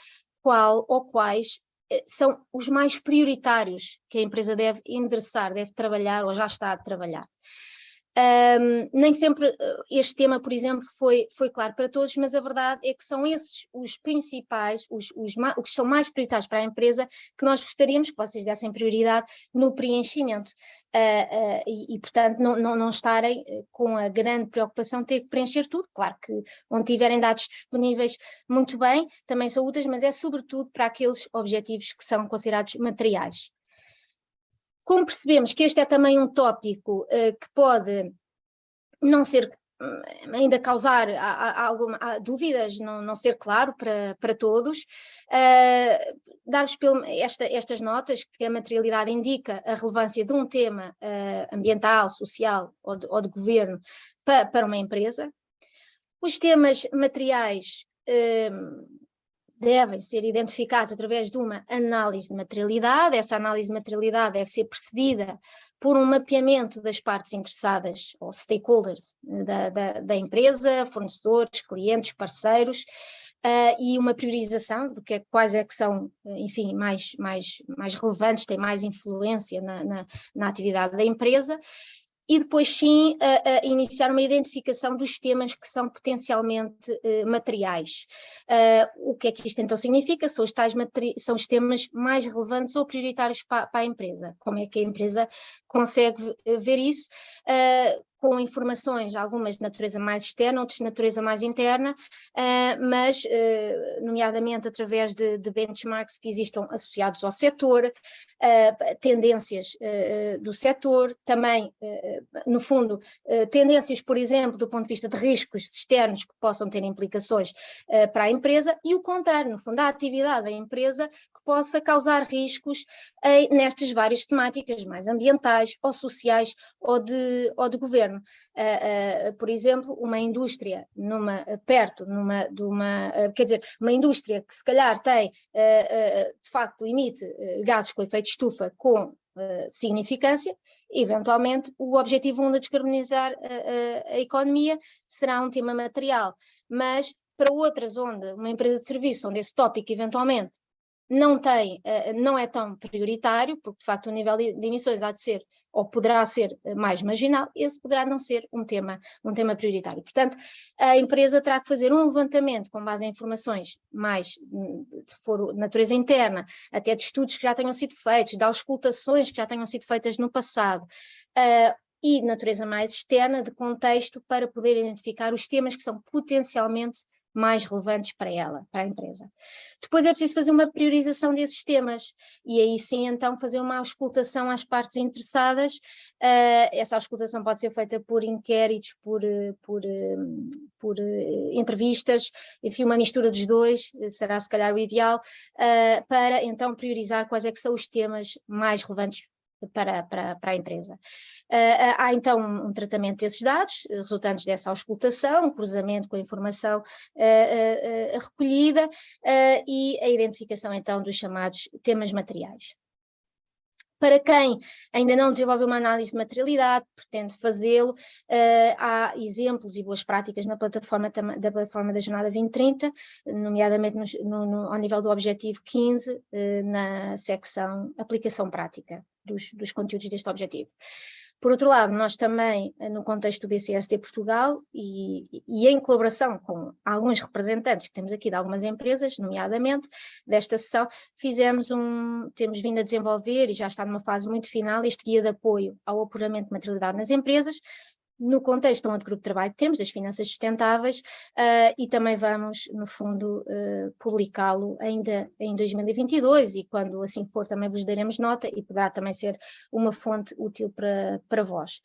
quais são os mais prioritários que a empresa deve endereçar, deve trabalhar ou já está a trabalhar. Nem sempre este tema, por exemplo, foi claro para todos, mas a verdade é que são esses os principais, os que são mais prioritários para a empresa, que nós gostaríamos que vocês dessem prioridade no preenchimento. Portanto, não estarem com a grande preocupação de ter que preencher tudo. Claro que onde tiverem dados disponíveis, muito bem, também são úteis, mas é sobretudo para aqueles objetivos que são considerados materiais. Como percebemos que este é também um tópico que pode não ser, ainda causar dúvidas, não ser claro para todos, dar-vos estas notas, que a materialidade indica a relevância de um tema ambiental, social ou de governo para uma empresa. Os temas materiais devem ser identificados através de uma análise de materialidade. Essa análise de materialidade deve ser precedida por um mapeamento das partes interessadas, ou stakeholders da empresa, fornecedores, clientes, parceiros, e uma priorização do quais é que são, enfim, mais relevantes, têm mais influência na atividade da empresa. E depois sim iniciar uma identificação dos temas que são potencialmente materiais. O que é que isto então significa? São os temas mais relevantes ou prioritários para a empresa. Como é que a empresa consegue ver isso? Com informações, algumas de natureza mais externa, outras de natureza mais interna, mas nomeadamente através de benchmarks que existam associados ao setor, tendências do setor, também, no fundo, tendências, por exemplo, do ponto de vista de riscos externos que possam ter implicações para a empresa, e o contrário, no fundo, a atividade da empresa que possa causar riscos nestas várias temáticas, mais ambientais, ou sociais, ou de governo. Por exemplo, uma indústria uma indústria que se calhar tem, de facto, emite gases com efeito de estufa com significância, eventualmente o objetivo 1 de descarbonizar a economia será um tema material, mas para outras onde uma empresa de serviço, onde esse tópico eventualmente não é tão prioritário, porque de facto o nível de emissões há de ser, ou poderá ser mais marginal, esse poderá não ser um tema prioritário. Portanto, a empresa terá que fazer um levantamento com base em informações mais de natureza interna, até de estudos que já tenham sido feitos, de auscultações que já tenham sido feitas no passado, e de natureza mais externa, de contexto, para poder identificar os temas que são potencialmente mais relevantes para ela, para a empresa. Depois é preciso fazer uma priorização desses temas e aí sim então fazer uma auscultação às partes interessadas. Essa auscultação pode ser feita por inquéritos, por entrevistas, enfim, uma mistura dos dois, será se calhar o ideal, para então priorizar quais é que são os temas mais relevantes para a empresa. Há então um tratamento desses dados, resultantes dessa auscultação, cruzamento com a informação recolhida e a identificação então dos chamados temas materiais. Para quem ainda não desenvolveu uma análise de materialidade, pretende fazê-lo, há exemplos e boas práticas na plataforma da Jornada 2030, nomeadamente ao nível do objetivo 15, na secção aplicação prática dos conteúdos deste objetivo. Por outro lado, nós também, no contexto do BCSD Portugal e em colaboração com alguns representantes que temos aqui de algumas empresas, nomeadamente desta sessão, temos vindo a desenvolver, e já está numa fase muito final, este guia de apoio ao apuramento de materialidade nas empresas, no contexto onde grupo de trabalho temos, das finanças sustentáveis, e também vamos, no fundo, publicá-lo ainda em 2022 e quando assim for também vos daremos nota e poderá também ser uma fonte útil para vós.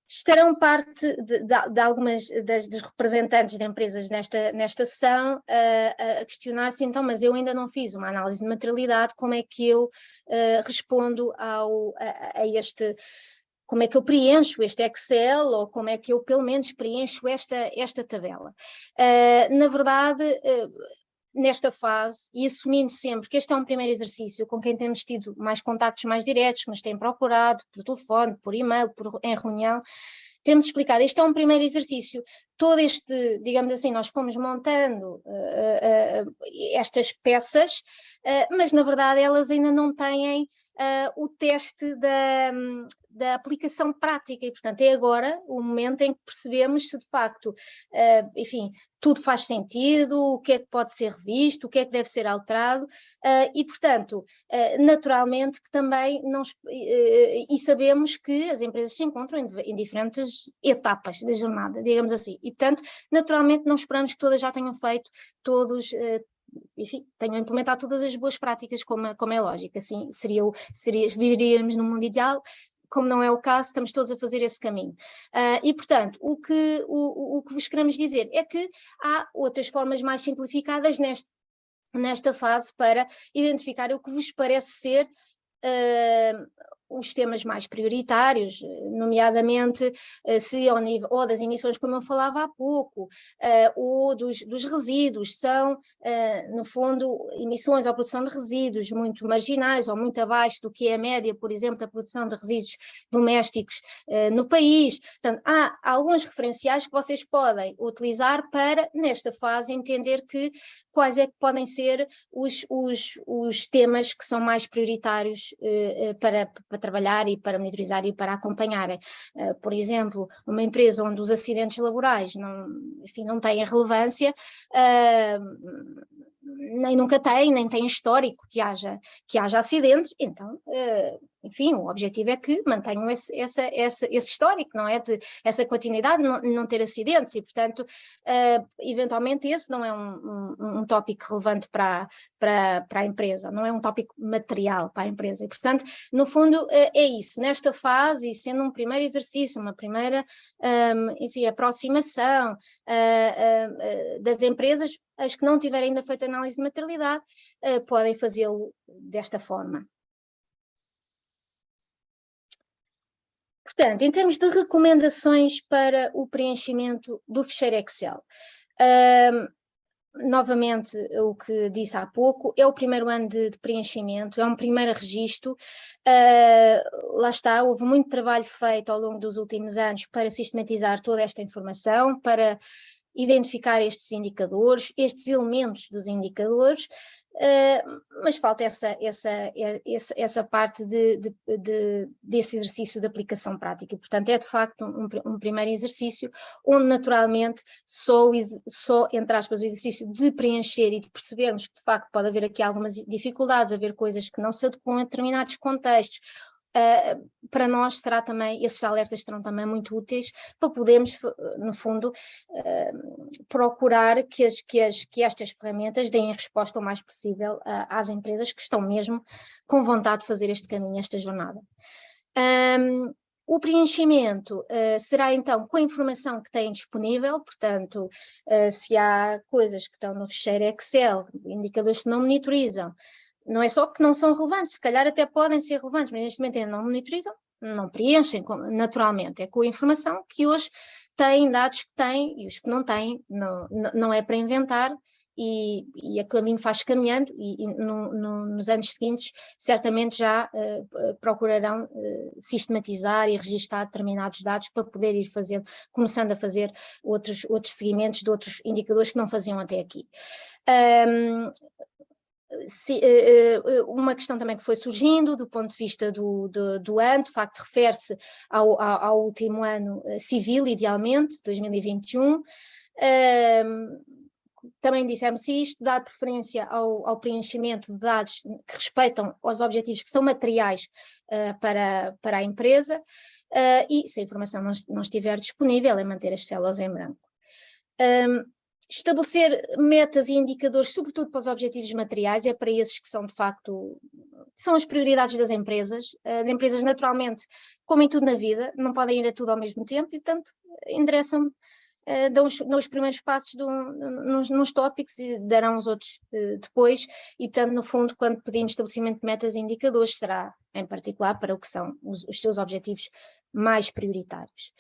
Estarão parte de algumas das representantes de empresas nesta sessão a questionar-se, então, mas eu ainda não fiz uma análise de materialidade, como é que eu respondo a este... Como é que eu preencho este Excel ou como é que eu, pelo menos, preencho esta tabela? Na verdade, nesta fase, e assumindo sempre que este é um primeiro exercício com quem temos tido mais contactos mais diretos, mas têm procurado por telefone, por e-mail, em reunião, temos explicado, este é um primeiro exercício, todo este, digamos assim, nós fomos montando estas peças, mas na verdade elas ainda não têm o teste da aplicação prática e, portanto, é agora o momento em que percebemos se de facto, enfim, tudo faz sentido, o que é que pode ser revisto, o que é que deve ser alterado e, portanto, naturalmente que também e sabemos que as empresas se encontram em diferentes etapas da jornada, digamos assim, e, portanto, naturalmente não esperamos que todas já tenham feito, todos enfim, tenham implementado todas as boas práticas, como é lógico, assim viveríamos num mundo ideal. Como não é o caso, estamos todos a fazer esse caminho. E, portanto, o que vos queremos dizer é que há outras formas mais simplificadas nesta fase para identificar o que vos parece ser os temas mais prioritários, nomeadamente se ao nível ou das emissões, como eu falava há pouco, ou dos resíduos, são, no fundo, emissões ou produção de resíduos muito marginais ou muito abaixo do que é a média, por exemplo, da produção de resíduos domésticos no país. Portanto, há alguns referenciais que vocês podem utilizar para, nesta fase, entender quais é que podem ser os temas que são mais prioritários para trabalhar e para monitorizar e para acompanharem. Por exemplo, uma empresa onde os acidentes laborais não têm relevância, nem tem histórico que haja acidentes, então, enfim, o objetivo é que mantenham esse histórico, não é? Essa continuidade, não ter acidentes e, portanto, eventualmente esse não é um tópico relevante para a empresa, não é um tópico material para a empresa e, portanto, no fundo é isso, nesta fase, e sendo um primeiro exercício, uma primeira, enfim, aproximação das empresas, as que não tiverem ainda feito análise de materialidade podem fazê-lo desta forma. Portanto, em termos de recomendações para o preenchimento do ficheiro Excel, novamente o que disse há pouco, é o primeiro ano de preenchimento, é um primeiro registro, lá está, houve muito trabalho feito ao longo dos últimos anos para sistematizar toda esta informação, para identificar estes indicadores, estes elementos dos indicadores, mas falta essa parte desse exercício de aplicação prática. Portanto, é de facto um primeiro exercício onde naturalmente só, entre aspas, o exercício de preencher e de percebermos que de facto pode haver aqui algumas dificuldades, haver coisas que não se adequam a determinados contextos, para nós será também, esses alertas serão também muito úteis para podermos, no fundo, procurar que estas ferramentas deem resposta o mais possível às empresas que estão mesmo com vontade de fazer este caminho, esta jornada. O preenchimento será então com a informação que têm disponível, portanto, se há coisas que estão no ficheiro Excel, indicadores que não monitorizam, não é só que não são relevantes, se calhar até podem ser relevantes, mas neste momento ainda não monitorizam, não preenchem naturalmente, é com a informação que hoje têm, dados que têm, e os que não têm, não é para inventar, e a caminho faz caminhando, e nos anos seguintes certamente já procurarão sistematizar e registar determinados dados para poder ir começando a fazer outros seguimentos de outros indicadores que não faziam até aqui. Uma questão também que foi surgindo do ponto de vista do ano, de facto refere-se ao último ano civil, idealmente, 2021. Também dissemos isto, dar preferência ao preenchimento de dados que respeitam os objetivos que são materiais para a empresa, e se a informação não estiver disponível, é manter as células em branco. Estabelecer metas e indicadores, sobretudo para os objetivos materiais, é para esses que são, de facto, são as prioridades das empresas. As empresas, naturalmente, como em tudo na vida, não podem ir a tudo ao mesmo tempo e, portanto, endereçam, dão os primeiros passos nos tópicos e darão os outros depois. E, portanto, no fundo, quando pedimos estabelecimento de metas e indicadores, será, em particular, para o que são os seus objetivos mais prioritários.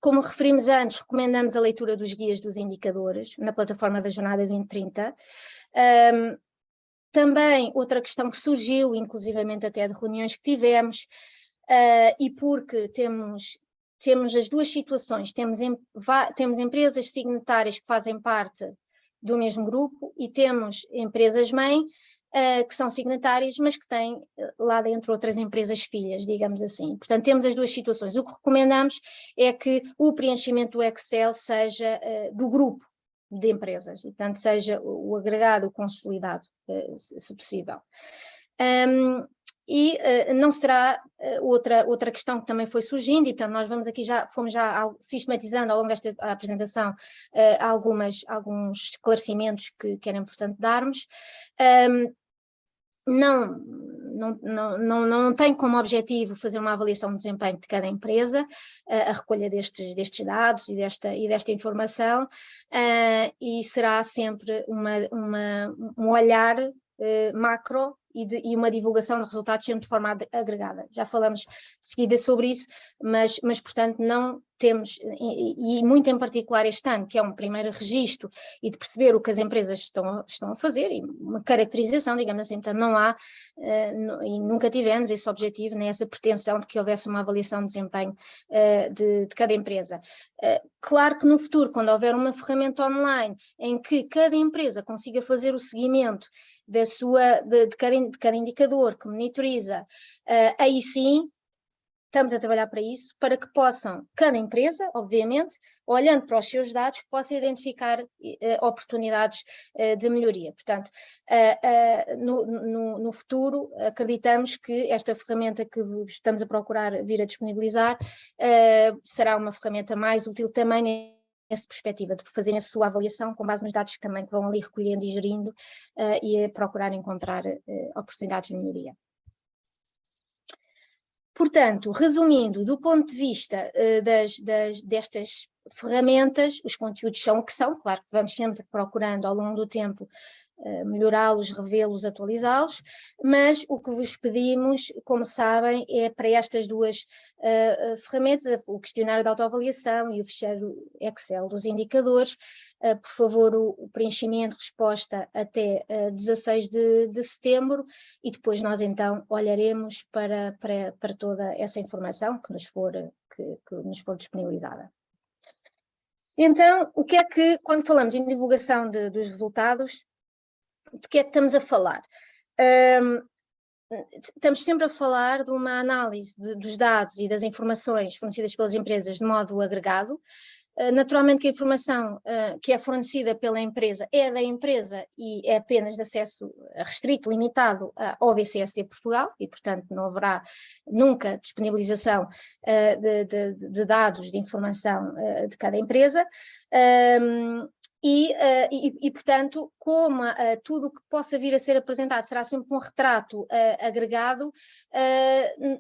Como referimos antes, recomendamos a leitura dos guias dos indicadores na plataforma da Jornada 2030. Também outra questão que surgiu, inclusivamente até de reuniões que tivemos, e porque temos as duas situações, temos empresas signatárias que fazem parte do mesmo grupo e temos empresas-mãe que são signatárias, mas que têm lá dentro outras empresas filhas, digamos assim. Portanto, temos as duas situações. O que recomendamos é que o preenchimento do Excel seja do grupo de empresas, e, portanto, seja o agregado, o consolidado, se possível. Não será outra questão que também foi surgindo, e portanto nós fomos já sistematizando ao longo desta apresentação alguns esclarecimentos que era importante darmos. Não tem como objetivo fazer uma avaliação de desempenho de cada empresa, a recolha destes dados e desta informação, e será sempre um olhar macro e uma divulgação de resultados sempre de forma agregada. Já falamos de seguida sobre isso, mas portanto não temos, e muito em particular este ano, que é um primeiro registro e de perceber o que as empresas estão a fazer, e uma caracterização, digamos assim, portanto não há, e nunca tivemos esse objetivo, nem essa pretensão de que houvesse uma avaliação de desempenho de cada empresa. Claro que no futuro, quando houver uma ferramenta online em que cada empresa consiga fazer o seguimento de cada indicador que monitoriza, aí sim estamos a trabalhar para isso, para que possam, cada empresa, obviamente, olhando para os seus dados, possa identificar oportunidades de melhoria. Portanto, no futuro, acreditamos que esta ferramenta que estamos a procurar vir a disponibilizar será uma ferramenta mais útil também nessa perspectiva, de fazerem a sua avaliação com base nos dados também que vão ali recolhendo e gerindo e a procurar encontrar oportunidades de melhoria. Portanto, resumindo, do ponto de vista destas ferramentas, os conteúdos são o que são, claro que vamos sempre procurando ao longo do tempo melhorá-los, revê-los, atualizá-los, mas o que vos pedimos, como sabem, é para estas duas ferramentas, o questionário de autoavaliação e o ficheiro Excel dos indicadores, por favor, o preenchimento, resposta até 16 de setembro, e depois nós então olharemos para toda essa informação que nos for disponibilizada. Então, o que é que, quando falamos em divulgação dos resultados, de que é que estamos a falar? Estamos sempre a falar de uma análise dos dados e das informações fornecidas pelas empresas de modo agregado, Naturalmente que a informação que é fornecida pela empresa é da empresa e é apenas de acesso restrito, limitado ao BCSD Portugal e, portanto, não haverá nunca disponibilização de dados de informação de cada empresa. Portanto, como tudo o que possa vir a ser apresentado será sempre um retrato agregado,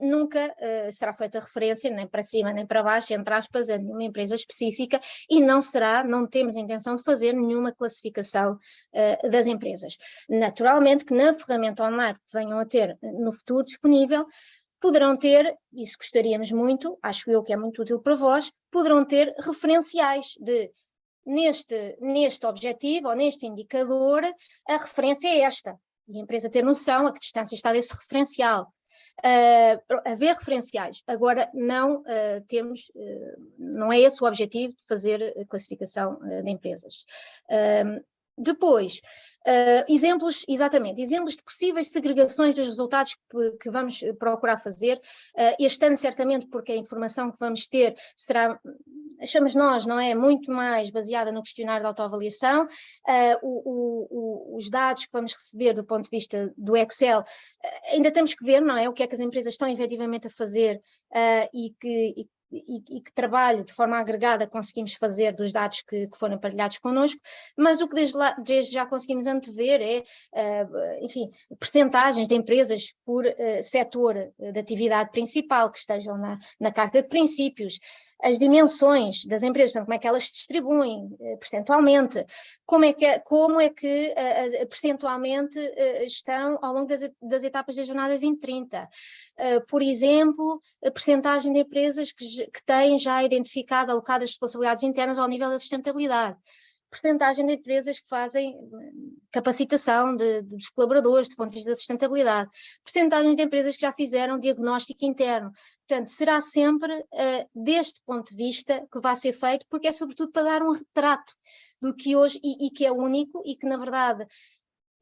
nunca será feita referência nem para cima nem para baixo, entre aspas, a nenhuma empresa específica e não temos intenção de fazer nenhuma classificação das empresas. Naturalmente que na ferramenta online que venham a ter no futuro disponível, poderão ter, isso gostaríamos muito, acho eu que é muito útil para vós, poderão ter referenciais de neste objetivo ou neste indicador, a referência é esta. E a empresa ter noção a que distância está desse referencial. Haver referenciais. Agora, não temos, não é esse o objetivo de fazer a classificação de empresas. Depois, exemplos de possíveis segregações dos resultados que vamos procurar fazer, este ano certamente porque a informação que vamos ter será, achamos nós, não é, muito mais baseada no questionário de autoavaliação, os dados que vamos receber do ponto de vista do Excel, ainda temos que ver, não é, o que é que as empresas estão efetivamente a fazer e que trabalho de forma agregada conseguimos fazer dos dados que foram partilhados connosco, mas o que desde já conseguimos antever é, enfim, percentagens de empresas por setor de atividade principal que estejam na carta de princípios, as dimensões das empresas, como é que elas se distribuem percentualmente, como é que percentualmente estão ao longo das etapas da jornada 2030. Por exemplo, a percentagem de empresas que têm já identificado, alocadas responsabilidades internas ao nível da sustentabilidade. Percentagem de empresas que fazem capacitação dos colaboradores do ponto de vista da sustentabilidade, percentagem de empresas que já fizeram diagnóstico interno. Portanto, será sempre deste ponto de vista que vai ser feito, porque é sobretudo para dar um retrato do que hoje, e que é único e que na verdade,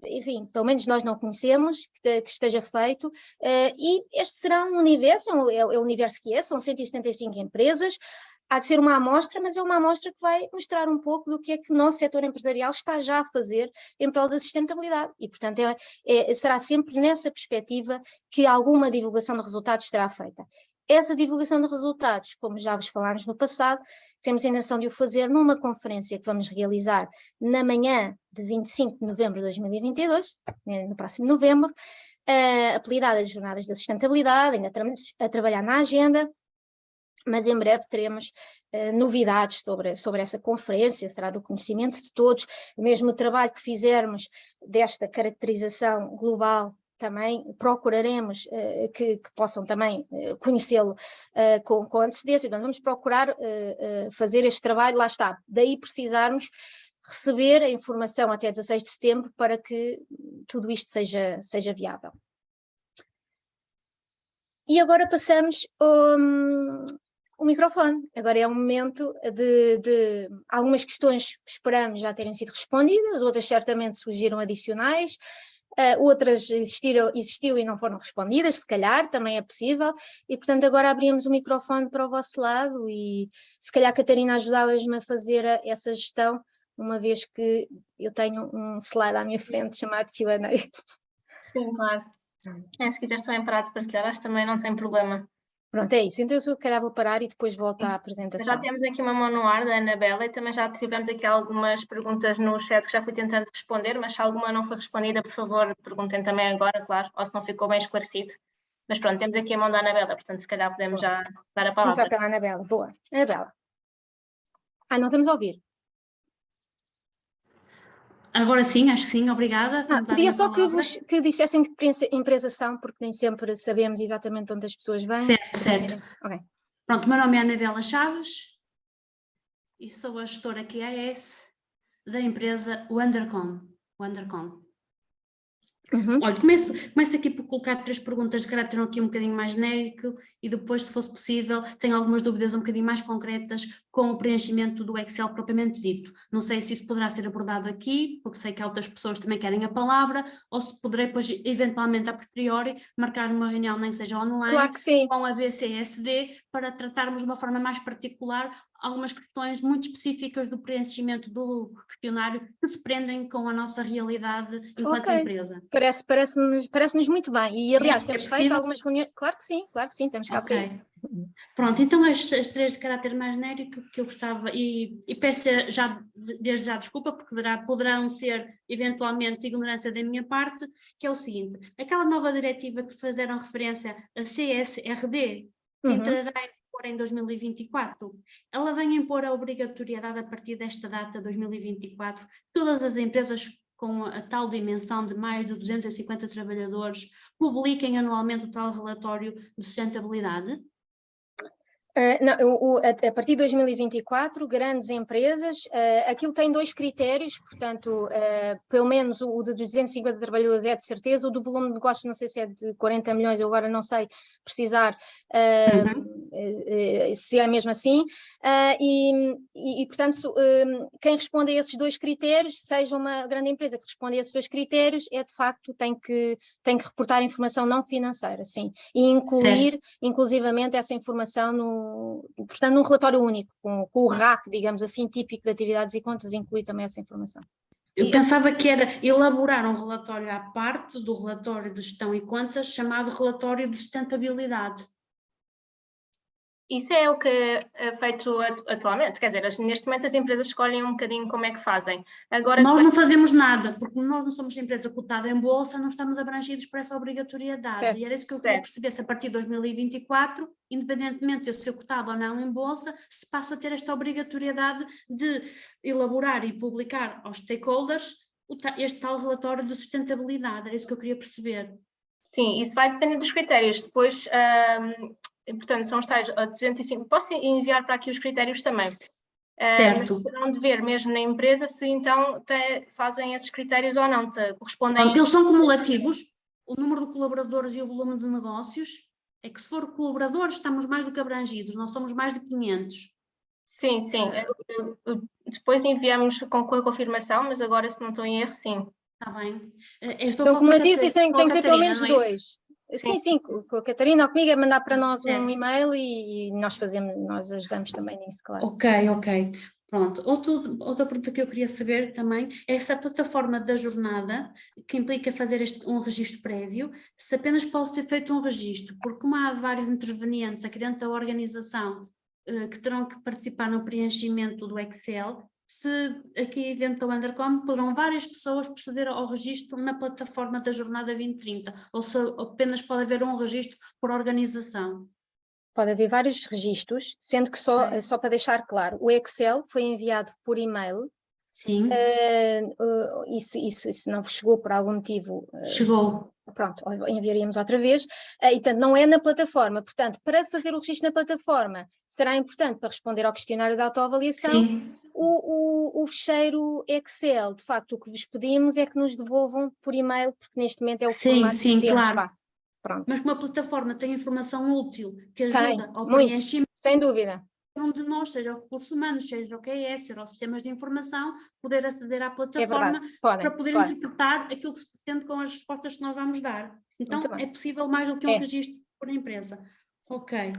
enfim, pelo menos nós não conhecemos, que esteja feito, e este será um universo, é o universo que é, são 175 empresas, há de ser uma amostra, mas é uma amostra que vai mostrar um pouco do que é que o nosso setor empresarial está já a fazer em prol da sustentabilidade e, portanto, será sempre nessa perspectiva que alguma divulgação de resultados será feita. Essa divulgação de resultados, como já vos falámos no passado, temos a intenção de o fazer numa conferência que vamos realizar na manhã de 25 de novembro de 2022, no próximo novembro, apelidada de Jornadas da Sustentabilidade, ainda estamos a trabalhar na agenda, mas em breve teremos novidades sobre essa conferência, será do conhecimento de todos, mesmo o trabalho que fizermos desta caracterização global, também procuraremos que possam também conhecê-lo com antecedência, então vamos procurar fazer este trabalho, lá está, daí precisarmos receber a informação até 16 de setembro para que tudo isto seja viável. E agora passamos o microfone. Agora é o momento de algumas questões que esperamos já terem sido respondidas, outras certamente surgiram adicionais, outras existiu e não foram respondidas, se calhar, também é possível, e portanto agora abrimos o microfone para o vosso lado e se calhar Catarina ajudava-me a fazer essa gestão, uma vez que eu tenho um slide à minha frente chamado Q&A. Sim, claro. Se quiseres também parar de partilhar, acho que também não tem problema. Pronto, é isso. Então eu se calhar vou parar e depois volto à apresentação. Já temos aqui uma mão no ar da Anabela e também já tivemos aqui algumas perguntas no chat que já fui tentando responder, mas se alguma não foi respondida, por favor, perguntem também agora, claro, ou se não ficou bem esclarecido. Mas pronto, temos aqui a mão da Anabela, portanto se calhar podemos já dar a palavra. Começar pela Anabela. Boa. Anabela. Não estamos a ouvir. Agora sim, acho que sim, obrigada. Podia só que dissessem de que empresa são, porque nem sempre sabemos exatamente onde as pessoas vêm. Certo. Okay. Pronto, meu nome é Anabela Chaves e sou a gestora QAS da empresa Wandercom. Olha, começo aqui por colocar 3 perguntas de caráter aqui um bocadinho mais genérico e depois, se fosse possível, tenho algumas dúvidas um bocadinho mais concretas com o preenchimento do Excel propriamente dito. Não sei se isso poderá ser abordado aqui, porque sei que outras pessoas também querem a palavra, ou se poderei, depois, eventualmente, a posteriori, marcar uma reunião, nem seja online, Claro que sim. com a BCSD, para tratarmos de uma forma mais particular algumas questões muito específicas do preenchimento do questionário que se prendem com a nossa realidade enquanto empresa. Parece-nos muito bem. E, aliás, temos feito algumas reuniões. Claro que sim, temos cá para aí. Pronto, então as 3 de caráter mais genérico que eu gostava, e peço desde já desculpa, porque poderão ser eventualmente ignorância da minha parte, que é o seguinte: aquela nova diretiva que fizeram referência a CSRD, que entrará em vigor em 2024, ela vem impor a obrigatoriedade a partir desta data, 2024, todas as empresas com a tal dimensão de mais de 250 trabalhadores publiquem anualmente o tal relatório de sustentabilidade? Não, a partir de 2024, grandes empresas, aquilo tem 2 critérios, portanto, pelo menos o de 250 trabalhadores é de certeza, o do volume de negócios não sei se é de 40 milhões, eu agora não sei precisar se é mesmo assim, portanto, quem responde a esses 2 critérios, seja uma grande empresa que responde a esses 2 critérios, de facto tem que reportar informação não financeira, sim, e incluir, inclusivamente, essa informação portanto, num relatório único, com o RAC, digamos assim, típico de atividades e contas, inclui também essa informação. Eu pensava que era elaborar um relatório à parte do relatório de gestão e contas, chamado relatório de sustentabilidade. Isso é o que é feito atualmente, quer dizer, neste momento as empresas escolhem um bocadinho como é que fazem. Agora, nós não fazemos nada, porque nós não somos empresa cotada em bolsa, não estamos abrangidos por essa obrigatoriedade. Certo. E era isso que eu queria perceber, se a partir de 2024, independentemente de eu ser cotada ou não em bolsa, se passo a ter esta obrigatoriedade de elaborar e publicar aos stakeholders este tal relatório de sustentabilidade. Era isso que eu queria perceber. Sim, isso vai depender dos critérios. Depois, portanto, são os tais 205. Posso enviar para aqui os critérios também? Certo. Mas terão de ver mesmo na empresa se então fazem esses critérios ou não, correspondem... Eles são cumulativos, o número de colaboradores e o volume de negócios. É que se for colaboradores estamos mais do que abrangidos, nós somos mais de 500. Sim. Depois enviamos com a confirmação, mas agora, se não estou em erro, sim. Está bem. São cumulativos e tem que ser pelo menos 2. Sim, com a Catarina ou comigo é mandar para nós um e-mail e nós ajudamos também nisso, claro. Ok. Pronto. Outra pergunta que eu queria saber também é essa plataforma da jornada, que implica fazer um registro prévio, se apenas pode ser feito um registro, porque como há vários intervenientes aqui dentro da organização que terão que participar no preenchimento do Excel, se aqui dentro do Undercom poderão várias pessoas proceder ao registro na plataforma da Jornada 2030, ou se apenas pode haver um registro por organização? Pode haver vários registros, sendo que só para deixar claro, o Excel foi enviado por e-mail. Sim. E se não vos chegou por algum motivo... Chegou. Pronto, enviaríamos outra vez. E, portanto, não é na plataforma. Portanto, para fazer o registro na plataforma, será importante para responder ao questionário de autoavaliação. Sim. O fecheiro Excel, de facto, o que vos pedimos é que nos devolvam por e-mail, porque neste momento é o formato que temos. Claro. Pronto. Mas uma plataforma tem informação útil que ajuda ao preenchimento. Sem dúvida. De nós, seja o recursos humanos, seja o QS, seja os sistemas de informação, poder aceder à plataforma para poder interpretar aquilo que se pretende com as respostas que nós vamos dar. Então, é possível mais do que um registro por empresa. Ok.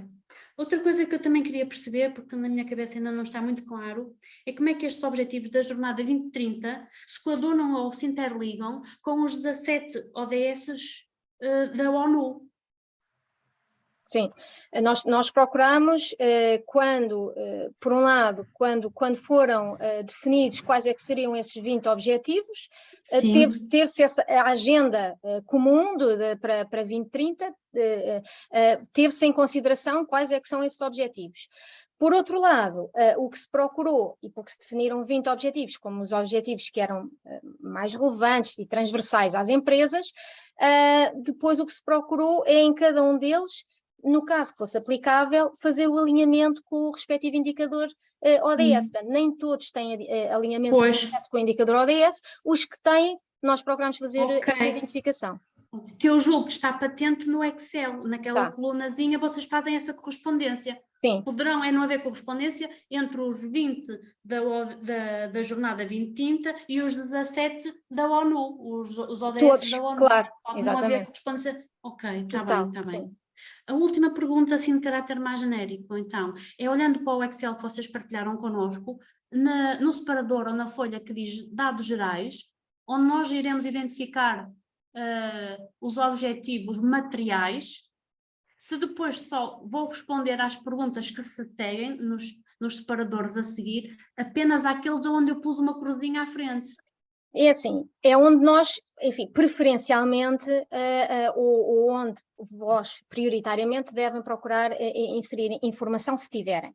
Outra coisa que eu também queria perceber, porque na minha cabeça ainda não está muito claro, é como é que estes objetivos da Jornada 2030 se coadunam ou se interligam com os 17 ODS da ONU. Sim, nós procuramos, por um lado, quando foram definidos quais é que seriam esses 20 objetivos, teve-se a agenda comum para 2030, teve-se em consideração quais é que são esses objetivos. Por outro lado, o que se procurou, e porque se definiram 20 objetivos, como os objetivos que eram mais relevantes e transversais às empresas, depois o que se procurou é em cada um deles, no caso que fosse aplicável, fazer o alinhamento com o respectivo indicador ODS. Portanto, nem todos têm alinhamento com o indicador ODS, os que têm nós procuramos fazer essa identificação. Que eu julgo que está patente no Excel, naquela colunazinha, vocês fazem essa correspondência. Sim. Poderão não haver correspondência entre os 20 da jornada 2030 e os 17 da ONU, os ODS todos, da ONU. claro, Pode exatamente. não haver correspondência. Ok, está bem, está bem. Sim. A última pergunta, assim, de caráter mais genérico, então, é olhando para o Excel que vocês partilharam connosco, no separador ou na folha que diz dados gerais, onde nós iremos identificar os objetivos materiais. Se depois só vou responder às perguntas que se seguem nos separadores a seguir, apenas àqueles onde eu pus uma cruzinha à frente. É assim, é onde nós, enfim, preferencialmente, ou onde vós prioritariamente devem procurar inserir informação se tiverem.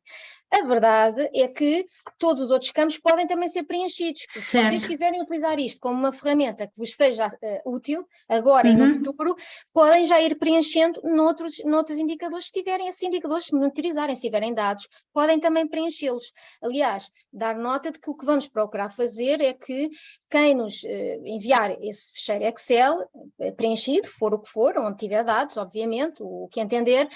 A verdade é que todos os outros campos podem também ser preenchidos. Se vocês quiserem utilizar isto como uma ferramenta que vos seja útil, agora e no futuro, podem já ir preenchendo noutros indicadores, se tiverem esses indicadores, se monitorizarem, se tiverem dados, podem também preenchê-los. Aliás, dar nota de que o que vamos procurar fazer é que quem nos enviar esse ficheiro Excel preenchido, for o que for, onde tiver dados, obviamente, o que entender,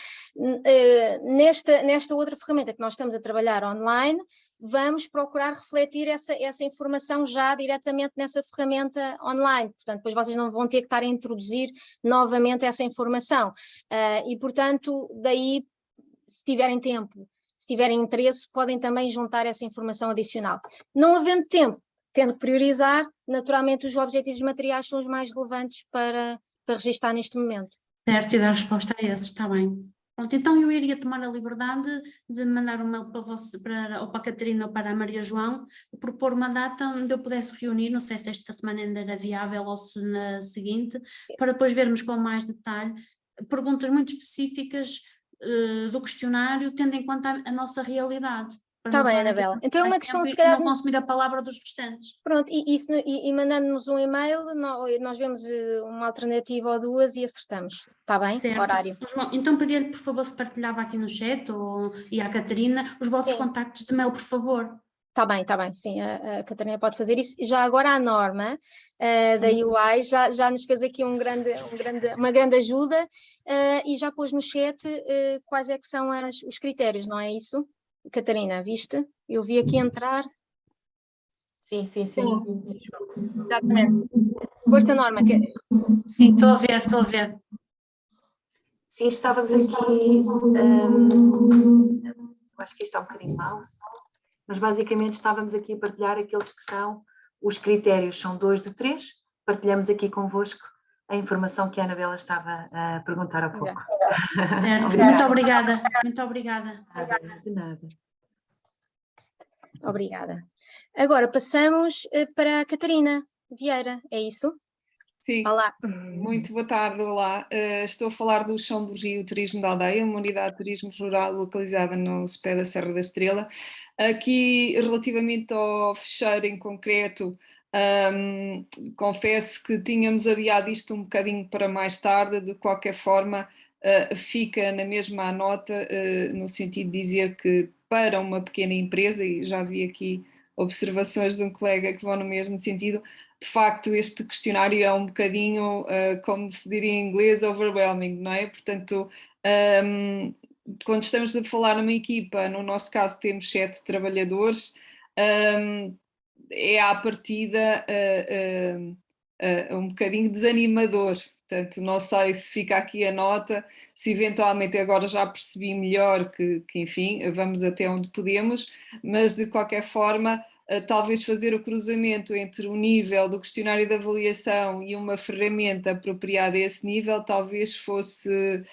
nesta outra ferramenta que nós estamos a trabalhar online, vamos procurar refletir essa informação já diretamente nessa ferramenta online. Portanto, depois vocês não vão ter que estar a introduzir novamente essa informação. E, portanto, daí, se tiverem tempo, se tiverem interesse, podem também juntar essa informação adicional. Não havendo tempo, tendo que priorizar, naturalmente os objetivos materiais são os mais relevantes para registar neste momento. Certo, e dar resposta a esses, está bem. Pronto, então eu iria tomar a liberdade de mandar um mail para você, ou para a Catarina ou para a Maria João, propor uma data onde eu pudesse reunir, não sei se esta semana ainda era viável ou se na seguinte, para depois vermos com mais detalhe perguntas muito específicas do questionário, tendo em conta a nossa realidade. Está bem, Anabela. Então é uma questão, se calhar, não consumir a palavra dos restantes. Pronto, e mandando-nos um e-mail, nós vemos uma alternativa ou duas e acertamos. Está bem? Certo. Horário. João, então pedia-lhe, por favor, se partilhava aqui no chat e à Catarina os vossos contactos de mail, por favor. Está bem, sim, a Catarina pode fazer isso. Já agora a Norma, da UI, já nos fez aqui uma grande ajuda e já pôs no chat quais é que são os critérios, não é isso? Catarina, viste? Eu vi aqui entrar. Sim. Exatamente. Força, Norma. Sim, estou a ver. Sim, estávamos aqui, acho que isto está um bocadinho mau, mas basicamente estávamos aqui a partilhar aqueles que são os critérios, são 2 de 3, partilhamos aqui convosco a informação que a Anabela estava a perguntar há pouco. Muito obrigada. De nada. Obrigada. Agora passamos para a Catarina Vieira, é isso? Sim. Olá. Muito boa tarde, olá. Estou a falar do Chão do Rio Turismo da Aldeia, uma unidade de turismo rural localizada no sopé da Serra da Estrela. Aqui, relativamente ao fecheiro em concreto, confesso que tínhamos adiado isto um bocadinho para mais tarde, de qualquer forma fica na mesma nota, no sentido de dizer que para uma pequena empresa, e já vi aqui observações de um colega que vão no mesmo sentido, de facto este questionário é um bocadinho, como se diria em inglês, overwhelming, não é? Portanto, quando estamos a falar numa equipa, no nosso caso temos 7 trabalhadores, é à partida um bocadinho desanimador. Portanto, não sei se fica aqui a nota, se eventualmente agora já percebi melhor que enfim, vamos até onde podemos, mas de qualquer forma, talvez fazer o cruzamento entre o nível do questionário de avaliação e uma ferramenta apropriada a esse nível talvez fosse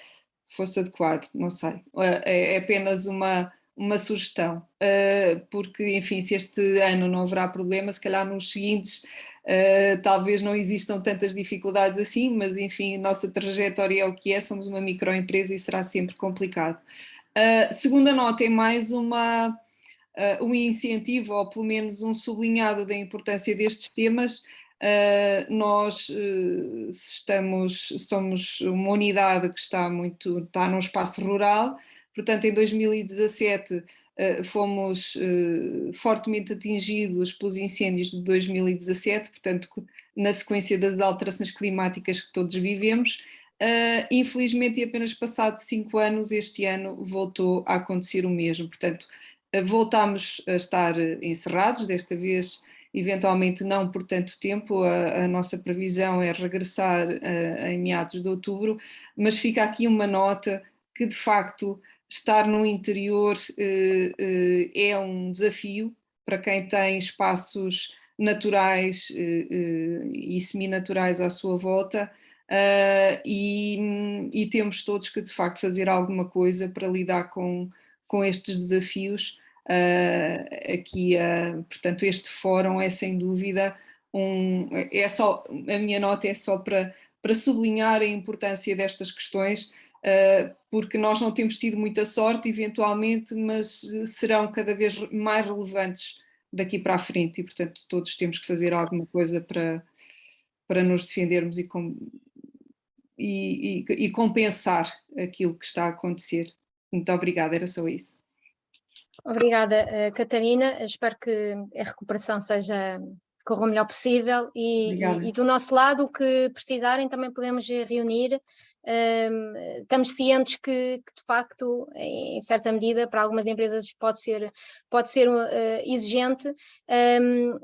adequado, não sei, é apenas uma sugestão, porque enfim, se este ano não haverá problema, se calhar nos seguintes talvez não existam tantas dificuldades assim, mas enfim, a nossa trajetória é o que é, somos uma microempresa e será sempre complicado. Segunda nota é mais um incentivo, ou pelo menos um sublinhado da importância destes temas. Nós somos uma unidade que está num espaço rural, Portanto, em 2017 fomos fortemente atingidos pelos incêndios de 2017, portanto, na sequência das alterações climáticas que todos vivemos. Infelizmente, e apenas passado 5 anos, este ano voltou a acontecer o mesmo. Portanto, voltámos a estar encerrados, desta vez eventualmente não por tanto tempo, a nossa previsão é regressar em meados de outubro, mas fica aqui uma nota que de facto estar no interior é um desafio para quem tem espaços naturais e seminaturais à sua volta, e temos todos que de facto fazer alguma coisa para lidar com estes desafios. Portanto, este fórum é sem dúvida a minha nota é só para sublinhar a importância destas questões, porque nós não temos tido muita sorte, eventualmente, mas serão cada vez mais relevantes daqui para a frente e, portanto, todos temos que fazer alguma coisa para nos defendermos e compensar aquilo que está a acontecer. Muito obrigada, era só isso. Obrigada, Catarina. Espero que a recuperação corra o melhor possível e do nosso lado, o que precisarem, também podemos reunir. Estamos cientes que de facto, em certa medida, para algumas empresas pode ser exigente,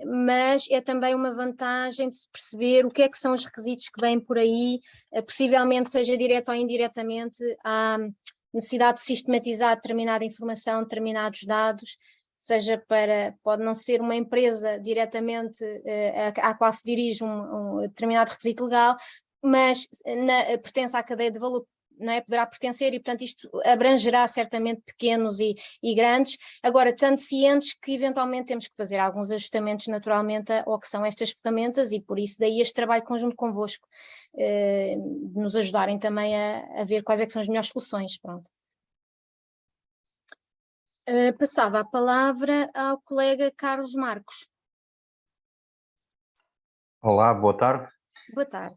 mas é também uma vantagem de se perceber o que é que são os requisitos que vêm por aí, possivelmente seja direto ou indiretamente, há necessidade de sistematizar determinada informação, determinados dados, pode não ser uma empresa diretamente à qual se dirige um determinado requisito legal, mas pertence à cadeia de valor, não é? Poderá pertencer e, portanto, isto abrangerá certamente pequenos e grandes. Agora, tanto cientes que eventualmente temos que fazer alguns ajustamentos naturalmente ao que são estas ferramentas e por isso daí este trabalho conjunto convosco, de nos ajudarem também a ver quais é que são as melhores soluções. Pronto. Passava a palavra ao colega Carlos Marcos. Olá, boa tarde. Boa tarde.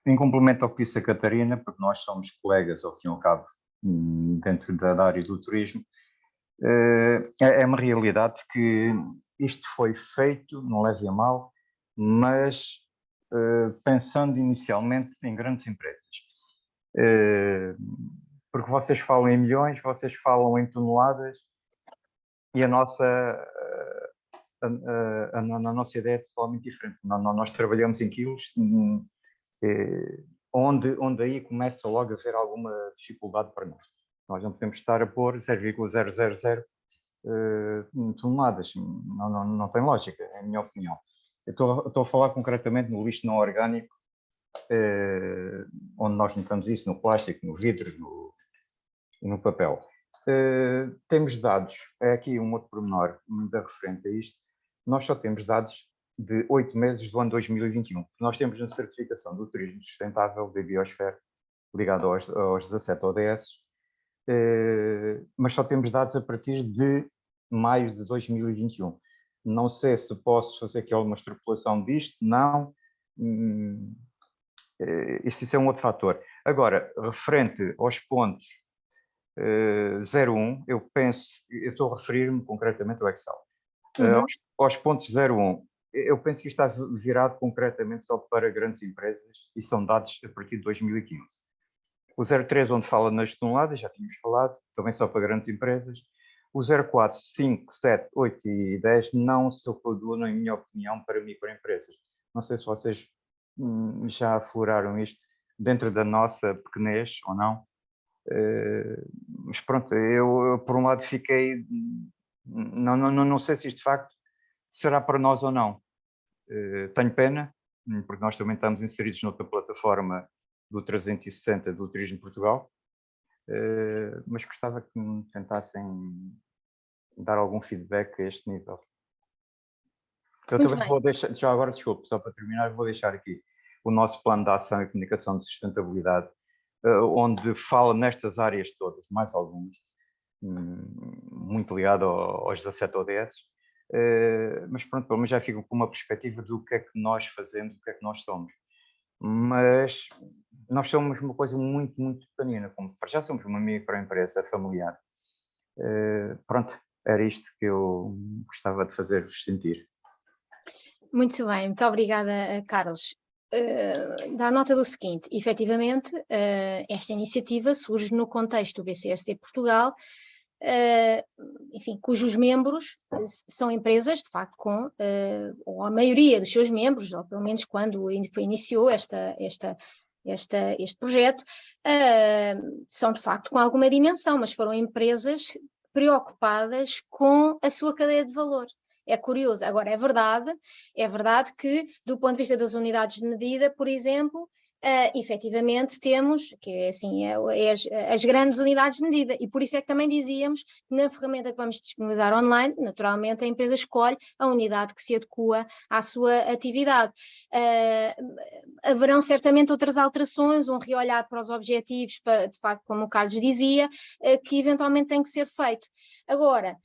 Em complemento ao que disse a Catarina, porque nós somos colegas, ao fim e ao cabo, dentro da área do turismo, é uma realidade que isto foi feito, não leve a mal, mas pensando inicialmente em grandes empresas. Porque vocês falam em milhões, vocês falam em toneladas e a nossa ideia é totalmente diferente. Nós trabalhamos em quilos, onde aí começa logo a haver alguma dificuldade para nós. Nós não podemos estar a pôr 0,000 toneladas, não tem lógica, é a minha opinião. Eu estou a falar concretamente no lixo não orgânico, onde nós notamos isso no plástico, no vidro, no papel. Temos dados, é aqui um outro pormenor da referente a isto, nós só temos dados de 8 meses do ano 2021. Nós temos a certificação do turismo sustentável da Biosfera, ligado aos 17 ODS, mas só temos dados a partir de maio de 2021. Não sei se posso fazer aqui alguma extrapolação disto, não. Isso é um outro fator. Agora, referente aos pontos 01, eu estou a referir-me concretamente ao Excel. Aos pontos 01, eu penso que isto está virado concretamente só para grandes empresas e são dados a partir de 2015. O 03, onde fala nas toneladas, já tínhamos falado, também só para grandes empresas. O 04, 5, 7, 8 e 10 não se coadunam, em minha opinião, para microempresas. Não sei se vocês já afloraram isto dentro da nossa pequenez ou não. Mas pronto, eu por um lado fiquei... Não sei se isto de facto será para nós ou não. Tenho pena, porque nós também estamos inseridos noutra plataforma do 360 do Turismo Portugal, mas gostava que me tentassem dar algum feedback a este nível. Eu Muito também bem. vou deixar, já agora, desculpe, só para terminar, vou deixar aqui o nosso plano de ação e comunicação de sustentabilidade, onde fala nestas áreas todas, mais algumas, muito ligado aos 17 ODS, mas pronto, pelo menos já fico com uma perspectiva do que é que nós fazemos, do que é que nós somos. mas nós somos uma coisa muito, muito pequenina, como para já somos uma microempresa familiar. Pronto, era isto que eu gostava de fazer-vos sentir. Muito bem, muito obrigada, Carlos. Dar nota do seguinte, efetivamente, esta iniciativa surge no contexto do BCSD Portugal, enfim, cujos membros são empresas, de facto, ou a maioria dos seus membros, ou pelo menos quando iniciou este projeto, são de facto com alguma dimensão, mas foram empresas preocupadas com a sua cadeia de valor. É curioso. Agora, é verdade que, do ponto de vista das unidades de medida, por exemplo, efetivamente temos, que é assim, as grandes unidades de medida, e por isso é que também dizíamos que na ferramenta que vamos disponibilizar online, naturalmente a empresa escolhe a unidade que se adequa à sua atividade. Haverão certamente outras alterações, um reolhar para os objetivos, de facto, como o Carlos dizia, que eventualmente tem que ser feito. Agora,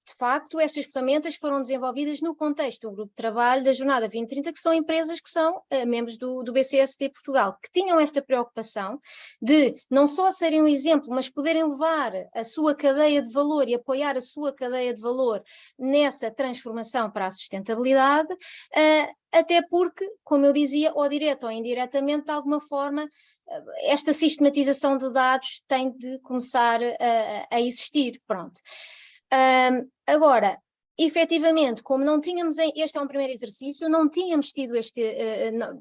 de facto, estas ferramentas foram desenvolvidas no contexto do grupo de trabalho da Jornada 2030, que são empresas que são membros do BCSD Portugal, que tinham esta preocupação de não só serem um exemplo, mas poderem levar a sua cadeia de valor e apoiar a sua cadeia de valor nessa transformação para a sustentabilidade, até porque, como eu dizia, ou direto ou indiretamente, de alguma forma, esta sistematização de dados tem de começar a existir. Pronto. Agora, efetivamente, como não tínhamos, este é um primeiro exercício, não tínhamos tido este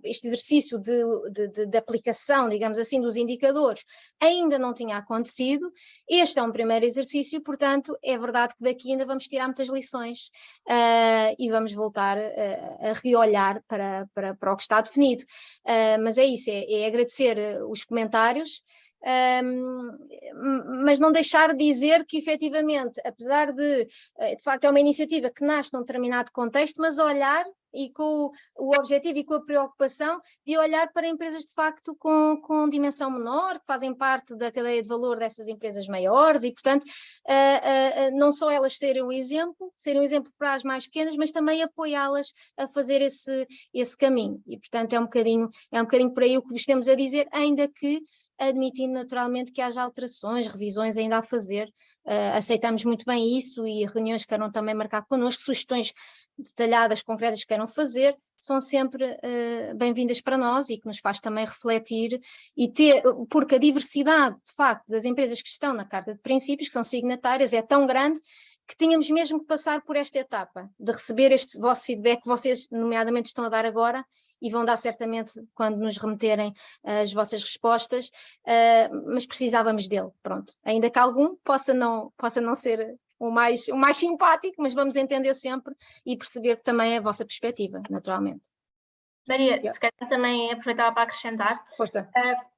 exercício de aplicação, digamos assim, dos indicadores, ainda não tinha acontecido, este é um primeiro exercício, portanto, é verdade que daqui ainda vamos tirar muitas lições e vamos voltar a reolhar para o que está definido. Mas é isso, é agradecer os comentários, mas não deixar de dizer que efetivamente, apesar de facto é uma iniciativa que nasce num determinado contexto, mas olhar e com o objetivo e com a preocupação de olhar para empresas de facto com dimensão menor, que fazem parte da cadeia de valor dessas empresas maiores e, portanto, não só elas serem um exemplo para as mais pequenas, mas também apoiá-las a fazer esse caminho. E, portanto, é um bocadinho por aí o que vos temos a dizer, ainda que admitindo naturalmente que haja alterações, revisões ainda a fazer. Aceitamos muito bem isso e reuniões que queiram também marcar connosco, sugestões detalhadas, concretas que queiram fazer, são sempre bem-vindas para nós e que nos faz também refletir porque a diversidade, de facto, das empresas que estão na Carta de Princípios, que são signatárias, é tão grande que tínhamos mesmo que passar por esta etapa, de receber este vosso feedback que vocês, nomeadamente, estão a dar agora, e vão dar certamente quando nos remeterem as vossas respostas, mas precisávamos dele, pronto. Ainda que algum possa não ser o mais simpático, mas vamos entender sempre e perceber também a vossa perspectiva, naturalmente. Maria, se calhar também aproveitava para acrescentar. Força.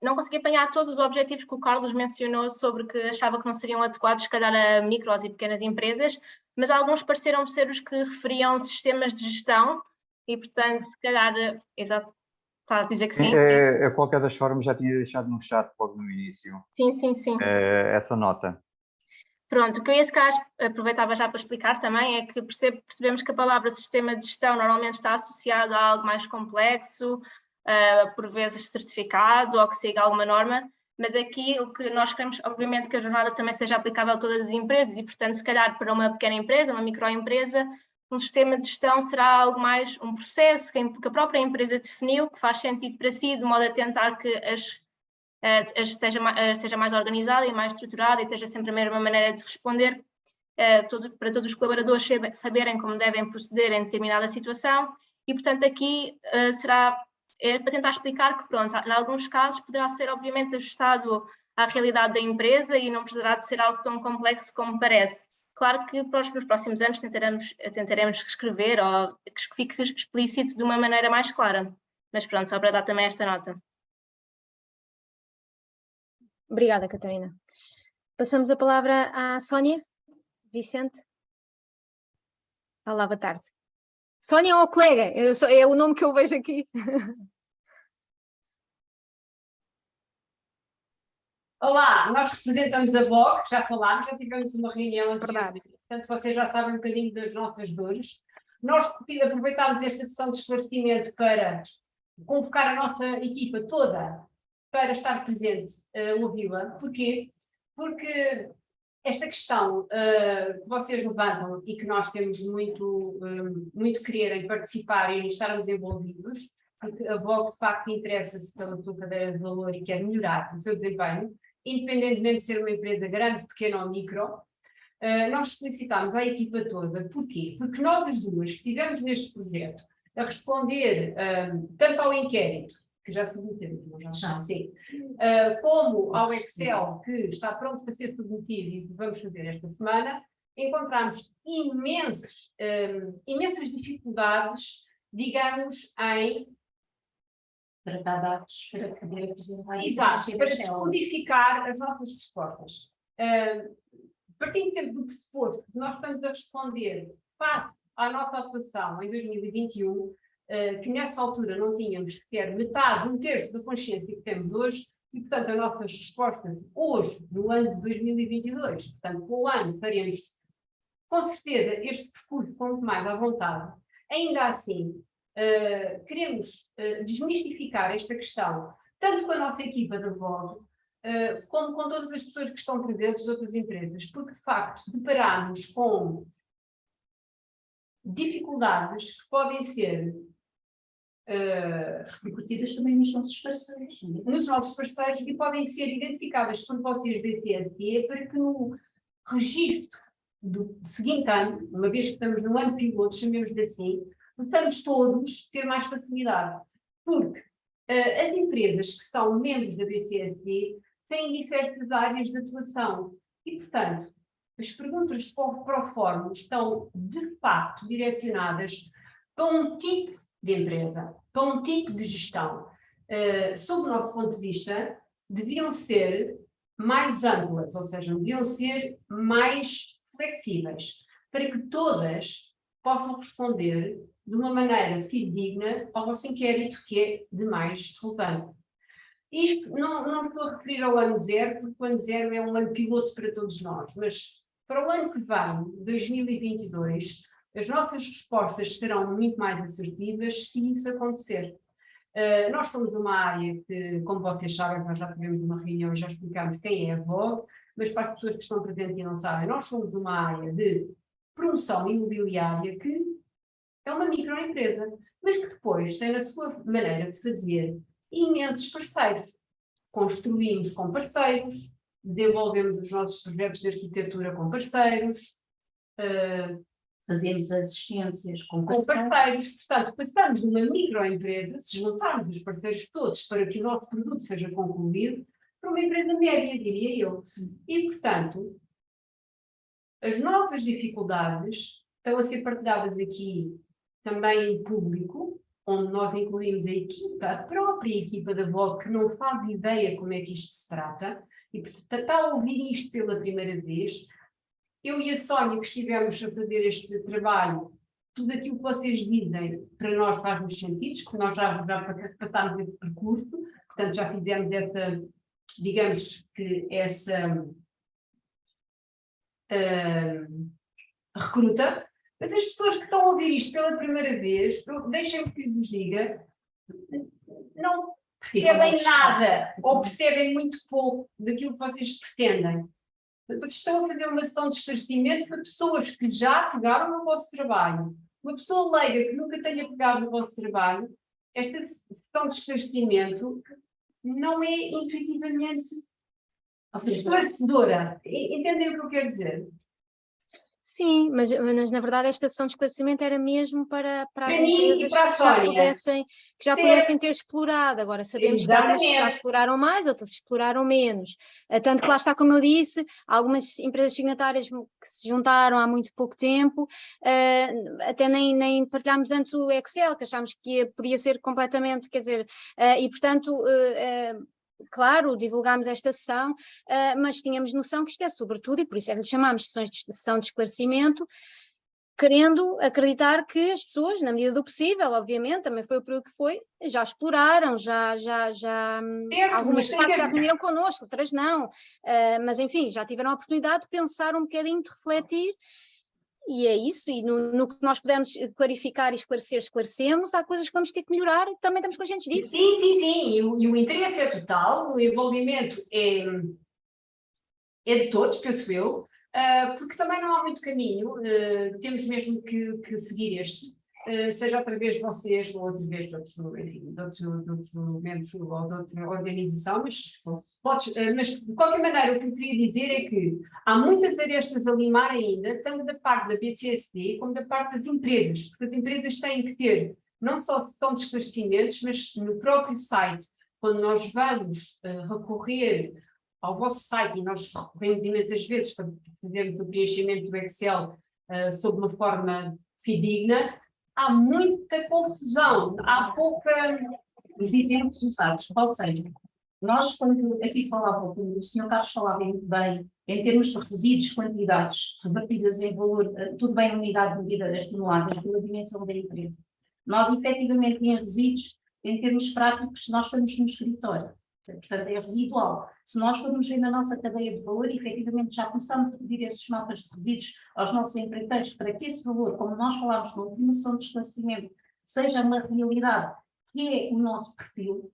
Não consegui apanhar todos os objetivos que o Carlos mencionou sobre que achava que não seriam adequados, se calhar, a micros e pequenas empresas, mas alguns pareceram ser os que referiam sistemas de gestão e, portanto, se calhar, exato, está a dizer que sim. De qualquer das formas, já tinha deixado no chat logo no início. Sim. Essa nota. Pronto, o que eu ia, se calhar, aproveitava já para explicar também é que percebemos que a palavra sistema de gestão normalmente está associada a algo mais complexo, por vezes certificado ou que siga alguma norma, mas aqui o que nós queremos, obviamente, que a jornada também seja aplicável a todas as empresas e, portanto, se calhar para uma pequena empresa, uma microempresa, um sistema de gestão será algo mais um processo que a própria empresa definiu, que faz sentido para si, de modo a tentar que esteja mais organizada e mais estruturada e esteja sempre a mesma maneira de responder para todos os colaboradores saberem como devem proceder em determinada situação e, portanto, aqui será para tentar explicar que, pronto, em alguns casos poderá ser, obviamente, ajustado à realidade da empresa e não precisará de ser algo tão complexo como parece. Claro que nos próximos anos tentaremos escrever ou que fique explícito de uma maneira mais clara, mas pronto, só para dar também esta nota. Obrigada, Catarina. Passamos a palavra à Sónia Vicente. Olá, boa tarde. Sónia ou colega? É o nome que eu vejo aqui. Olá, nós representamos a VOG, já falámos, já tivemos uma reunião Verdade. Portanto vocês já sabem um bocadinho das nossas dores. Nós aproveitámos esta sessão de esclarecimento para convocar a nossa equipa toda para estar presente a ouvi-la. Porquê? Porque esta questão que vocês levantam e que nós temos muito querer em participar e em estarmos envolvidos, porque a VOG de facto interessa-se pela sua cadeia de valor e quer melhorar o seu desempenho, independentemente de ser uma empresa grande, pequena ou micro, nós solicitámos à equipa toda. Porquê? Porque nós as duas que estivemos neste projeto a responder tanto ao inquérito, que já submetemos, como ao Excel, que está pronto para ser submetido e que vamos fazer esta semana, encontramos imensas dificuldades, digamos, em tratar dados para poder apresentar. Exato, para descodificar as nossas respostas. Partindo sempre do pressuposto que nós estamos a responder face à nossa atuação em 2021, que nessa altura não tínhamos sequer metade, um terço da consciência que temos hoje, e portanto as nossas respostas hoje, no ano de 2022, portanto com o ano faremos com certeza este percurso com muito mais à vontade. Ainda assim, queremos desmistificar esta questão, tanto com a nossa equipa da VOG, como com todas as pessoas que estão presentes de outras empresas, porque de facto deparamos com dificuldades que podem ser repercutidas também nos nossos parceiros. Nos nossos parceiros e podem ser identificadas por vocês BCSD para que no registro do seguinte ano, uma vez que estamos no ano piloto, chamemos-lhe assim, possamos todos ter mais facilidade. Porque as empresas que são membros da BCSD têm diversas áreas de atuação e, portanto, as perguntas para o fórum estão, de facto, direcionadas para um tipo de empresa, para um tipo de gestão. Sob o nosso ponto de vista, deviam ser mais amplas, ou seja, deviam ser mais flexíveis, para que todas possam responder de uma maneira fidedigna ao vosso inquérito, que é de mais relevante. Isto não estou a referir ao ano zero, porque o ano zero é um ano piloto para todos nós, mas para o ano que vem, 2022, as nossas respostas serão muito mais assertivas se isso acontecer. Nós somos de uma área que, como vocês sabem, nós já tivemos uma reunião e já explicamos quem é a VOG, mas para as pessoas que estão presentes e não sabem, nós somos de uma área de promoção imobiliária que é uma microempresa, mas que depois tem na sua maneira de fazer imensos parceiros. Construímos com parceiros, desenvolvemos os nossos projetos de arquitetura com parceiros, fazemos assistências com parceiros. Portanto, passamos de uma microempresa, se juntarmos os parceiros todos para que o nosso produto seja concluído, para uma empresa média, diria eu. E, portanto, as nossas dificuldades estão a ser partilhadas aqui também em público, onde nós incluímos a equipa, a própria equipa da VOG, que não faz ideia como é que isto se trata, e portanto está a ouvir isto pela primeira vez. Eu e a Sónia, que estivemos a fazer este trabalho, tudo aquilo que vocês dizem para nós faz-nos sentido, porque nós já passámos esse percurso, portanto já fizemos essa, digamos que essa recruta, mas as pessoas que estão a ouvir isto pela primeira vez, deixem-me que vos diga, não percebem nada, ou percebem muito pouco daquilo que vocês pretendem. Vocês estão a fazer uma sessão de esclarecimento para pessoas que já pegaram no vosso trabalho. Uma pessoa leiga que nunca tenha pegado no vosso trabalho, esta sessão de esclarecimento não é intuitivamente esclarecedora. Entendem o que eu quero dizer? Sim, mas na verdade esta sessão de esclarecimento era mesmo para as empresas que já pudessem ter explorado. Agora sabemos que há umas que já exploraram mais, outras exploraram menos. Tanto que lá está, como eu disse, algumas empresas signatárias que se juntaram há muito pouco tempo, até nem partilhámos antes o Excel, que achámos que podia ser completamente, quer dizer, e portanto... Claro, divulgámos esta sessão, mas tínhamos noção que isto é sobretudo, e por isso é que lhe chamámos sessão de esclarecimento, querendo acreditar que as pessoas, na medida do possível, obviamente, também foi o período que foi, já exploraram, algumas de facto já reuniram connosco, outras não, mas enfim, já tiveram a oportunidade de pensar um bocadinho, de refletir, E é isso, e no que nós pudermos clarificar e esclarecer, esclarecemos. Há coisas que vamos ter que melhorar e também estamos conscientes disso. Sim, e o interesse é total, o envolvimento é de todos, penso eu, porque também não há muito caminho, temos mesmo que seguir este, seja através de vocês ou através de outros membros ou de outra organização, mas de qualquer maneira o que eu queria dizer é que há muitas arestas a limar ainda, tanto da parte da BCSD como da parte das empresas, porque as empresas têm que ter não só sessão de esclarecimentos, mas no próprio site, quando nós vamos recorrer ao vosso site, e nós recorremos imensas vezes para fazermos o preenchimento do Excel sob uma forma fidedigna, há muita confusão, há pouca... Os exemplos usados, ou seja, nós quando aqui falava, o Sr. Carlos falava bem, em termos de resíduos, quantidades, revertidas em valor, tudo bem unidade de medida das toneladas, pela dimensão da empresa. Nós, efetivamente, em resíduos, em termos práticos, nós estamos no escritório. Portanto, é residual. Se nós formos ver na nossa cadeia de valor, efetivamente já começamos a pedir esses mapas de resíduos aos nossos empreiteiros para que esse valor, como nós falámos na última sessão de esclarecimento, seja uma realidade, que é o nosso perfil.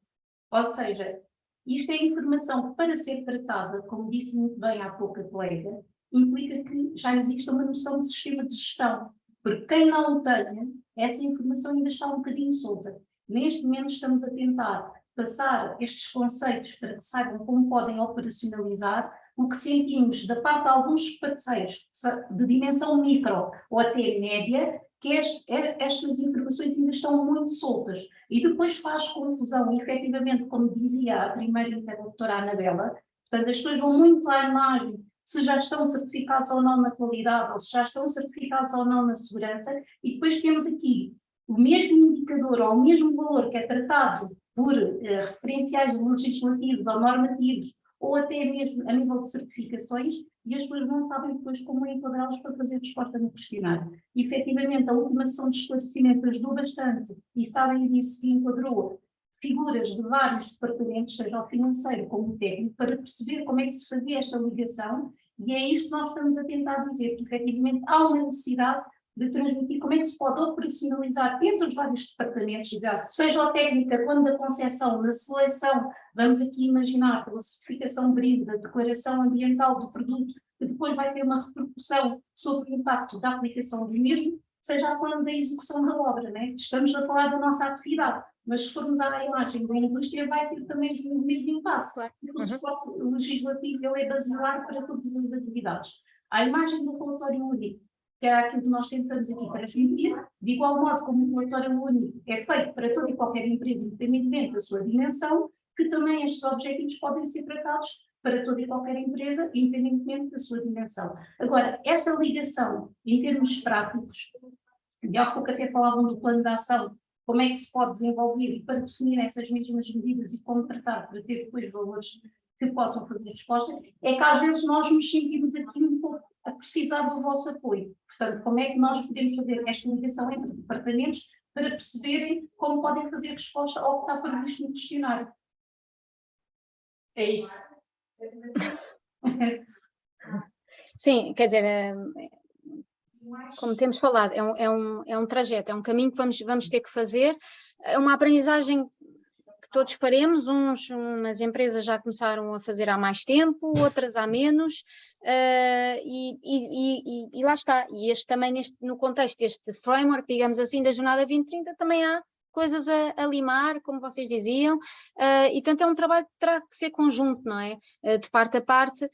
Ou seja, isto é informação que, para ser tratada, como disse muito bem há pouco a colega, implica que já existe uma noção de sistema de gestão, porque quem não o tenha, essa informação ainda está um bocadinho solta. Neste momento estamos a tentar passar estes conceitos para que saibam como podem operacionalizar o que sentimos da parte de alguns parceiros de dimensão micro ou até média, que estas informações ainda estão muito soltas. E depois faz confusão, e efetivamente, como dizia a primeira interlocutora Anabela, portanto as pessoas vão muito à imagem, se já estão certificados ou não na qualidade, ou se já estão certificados ou não na segurança, e depois temos aqui o mesmo indicador ou o mesmo valor que é tratado por referenciais legislativos ou normativos, ou até mesmo a nível de certificações, e as pessoas não sabem depois como enquadrá-los para fazer resposta no questionário. E, efetivamente, a última sessão de esclarecimento ajudou bastante, e sabem disso que enquadrou figuras de vários departamentos, seja o financeiro como o técnico, para perceber como é que se fazia esta ligação, e é isto que nós estamos a tentar dizer, que efetivamente há uma necessidade de transmitir como é que se pode operacionalizar entre os vários departamentos, seja a técnica, quando da concepção, na seleção, vamos aqui imaginar pela certificação BRID, da declaração ambiental do produto, que depois vai ter uma repercussão sobre o impacto da aplicação do mesmo, seja quando da execução da obra, né? Estamos a falar da nossa atividade, mas se formos à imagem da indústria vai ter também o mesmo impacto, porque o suporte legislativo ele é basilar para todas as atividades. A imagem do relatório único, que é aquilo que nós tentamos aqui transmitir, de igual modo como o relatório único é feito para toda e qualquer empresa, independentemente da sua dimensão, que também estes objetivos podem ser tratados para toda e qualquer empresa, independentemente da sua dimensão. Agora, esta ligação, em termos práticos, de há pouco até falavam do plano de ação, como é que se pode desenvolver e para definir essas mesmas medidas e como tratar para ter depois valores que possam fazer resposta, é que às vezes nós nos sentimos aqui um pouco a precisar do vosso apoio. Portanto, como é que nós podemos fazer esta ligação entre departamentos para perceberem como podem fazer resposta ao que está previsto no questionário? É isto. Sim, quer dizer, como temos falado, é um trajeto, é um caminho que vamos ter que fazer, é uma aprendizagem que todos faremos, umas empresas já começaram a fazer há mais tempo, outras há menos, e lá está, e também no contexto deste framework, digamos assim, da Jornada 2030, também há coisas a limar, como vocês diziam, e portanto é um trabalho que terá que ser conjunto, não é? De parte a parte,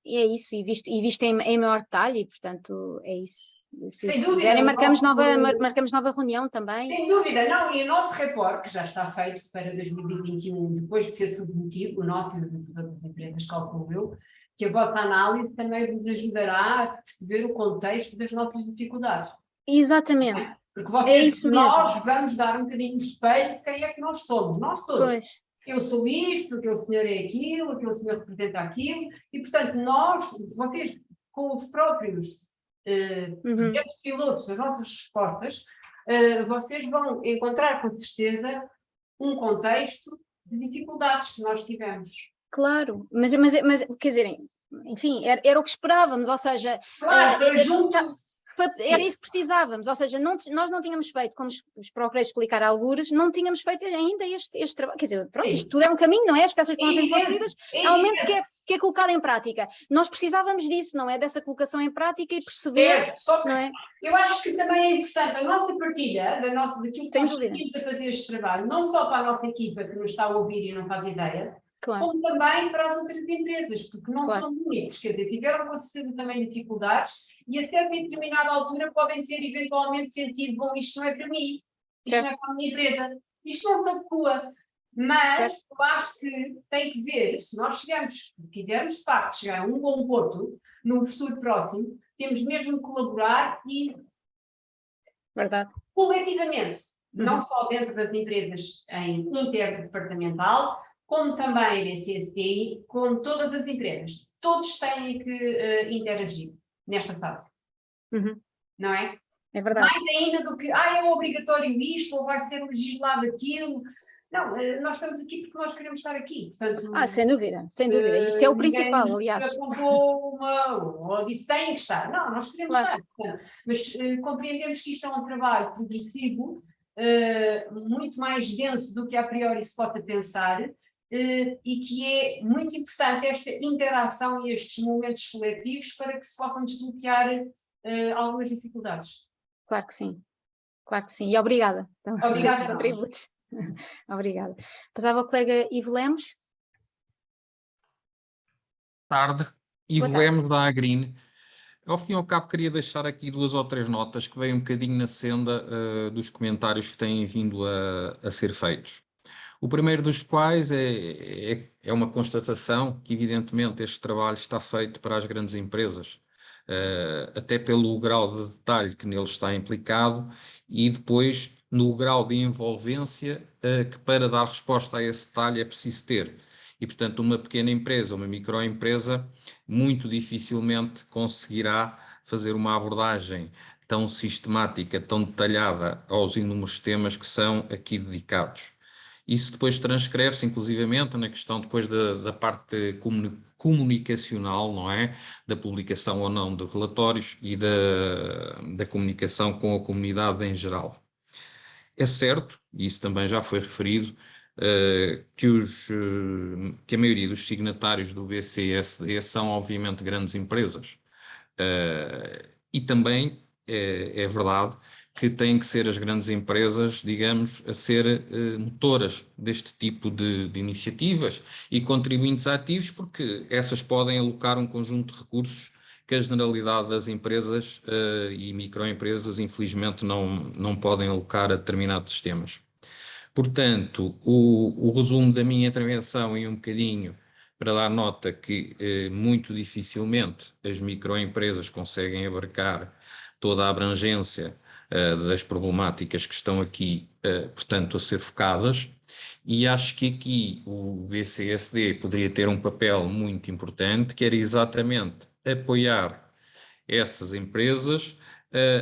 e é isso, e visto em maior detalhe, e portanto é isso. Se quiserem, marcamos nova reunião também. Sem dúvida, não, e o nosso report, que já está feito para 2021, depois de ser submetido, o nosso e das outras empresas, calculo eu, que a vossa análise também vos ajudará a perceber o contexto das nossas dificuldades. Exatamente. Porque vocês, nós vamos dar um bocadinho de espelho de quem é que nós somos, nós todos. Pois. Eu sou isto, aquele senhor é aquilo, aquele senhor representa aquilo, e portanto vocês com os próprios projetos pilotos, as nossas respostas, vocês vão encontrar com certeza um contexto de dificuldades que nós tivemos. Claro, mas quer dizer, enfim, era o que esperávamos, ou seja, Claro, era isso que precisávamos, ou seja, nós não tínhamos feito, como vos procurei explicar a algures, não tínhamos feito ainda este trabalho, quer dizer, pronto, isto tudo é um caminho, não é? As peças que vão sendo construídas, há um momento que é colocado em prática. Nós precisávamos disso, não é? Dessa colocação em prática e perceber, certo, só que não é? eu acho que também é importante a nossa partilha, daquilo que nós estamos a fazer este trabalho, não só para a nossa equipa que nos está a ouvir e não faz ideia, claro, como também para as outras empresas, porque não claro, são únicos, quer dizer, tiveram com certeza também dificuldades e a certa e determinada altura podem ter eventualmente sentido, bom, isto não é para mim, isto não é para a minha empresa, isto não se adequa. Mas eu acho que tem que ver, se nós quisermos de facto chegar a um bom porto, num futuro próximo, temos mesmo que colaborar e verdade. coletivamente, não só dentro das empresas em interdepartamental, como também em CSTI, como todas as empresas. Todos têm que interagir nesta fase. Não é? É verdade. Mais ainda do que, é obrigatório isto, ou vai ser legislado aquilo. Não, nós estamos aqui porque nós queremos estar aqui. Portanto, sem dúvida, sem dúvida. Isso é o principal, aliás. Ou disse tem que estar. Não, nós queremos estar. Portanto, mas compreendemos que isto é um trabalho progressivo, muito mais denso do que a priori se possa pensar, e que é muito importante esta interação e estes momentos coletivos para que se possam desbloquear algumas dificuldades. Claro que sim. Claro que sim. E obrigada. Obrigada. Contributos. Obrigada. Passava ao colega Ivo Lemos. Tarde. Ivo Lemos, da Agrine. Ao fim e ao cabo, queria deixar aqui 2 ou 3 notas que vêm um bocadinho na senda dos comentários que têm vindo a ser feitos. O primeiro dos quais é uma constatação que, evidentemente, este trabalho está feito para as grandes empresas, até pelo grau de detalhe que nele está implicado e depois no grau de envolvência que para dar resposta a esse detalhe é preciso ter. E, portanto, uma pequena empresa, uma microempresa, muito dificilmente conseguirá fazer uma abordagem tão sistemática, tão detalhada aos inúmeros temas que são aqui dedicados. Isso depois transcreve-se, inclusivamente, na questão depois da parte comunicacional, não é? Da publicação ou não de relatórios e da comunicação com a comunidade em geral. É certo, e isso também já foi referido, que a maioria dos signatários do BCSD são, obviamente, grandes empresas. E também é verdade que têm que ser as grandes empresas, digamos, a ser motoras deste tipo de iniciativas e contribuintes ativos, porque essas podem alocar um conjunto de recursos que a generalidade das empresas e microempresas, infelizmente, não podem alocar a determinados temas. Portanto, o resumo da minha intervenção e um bocadinho para dar nota que muito dificilmente as microempresas conseguem abarcar toda a abrangência das problemáticas que estão aqui, portanto, a ser focadas, e acho que aqui o BCSD poderia ter um papel muito importante, que era exatamente apoiar essas empresas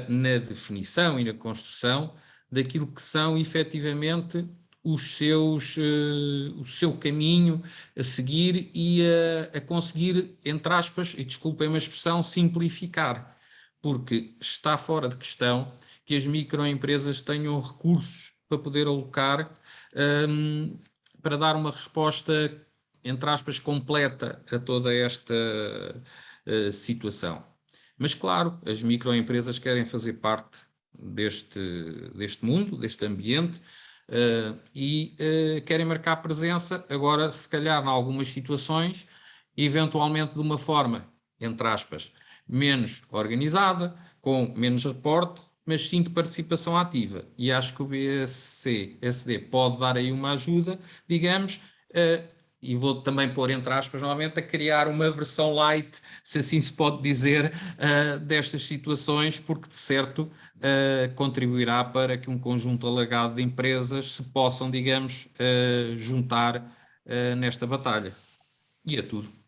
na definição e na construção daquilo que são efetivamente o seu caminho a seguir e a conseguir, entre aspas, e desculpem a expressão, simplificar, porque está fora de questão que as microempresas tenham recursos para poder alocar para dar uma resposta, entre aspas, completa a toda esta situação. Mas, claro, as microempresas querem fazer parte deste mundo, deste ambiente, e querem marcar presença, agora, se calhar, em algumas situações, eventualmente de uma forma, entre aspas, menos organizada, com menos reporte, mas sim de participação ativa. E acho que o BCSD pode dar aí uma ajuda, digamos, e vou também pôr entre aspas novamente, a criar uma versão light, se assim se pode dizer, destas situações, porque de certo contribuirá para que um conjunto alargado de empresas se possam, digamos, juntar nesta batalha. E é tudo.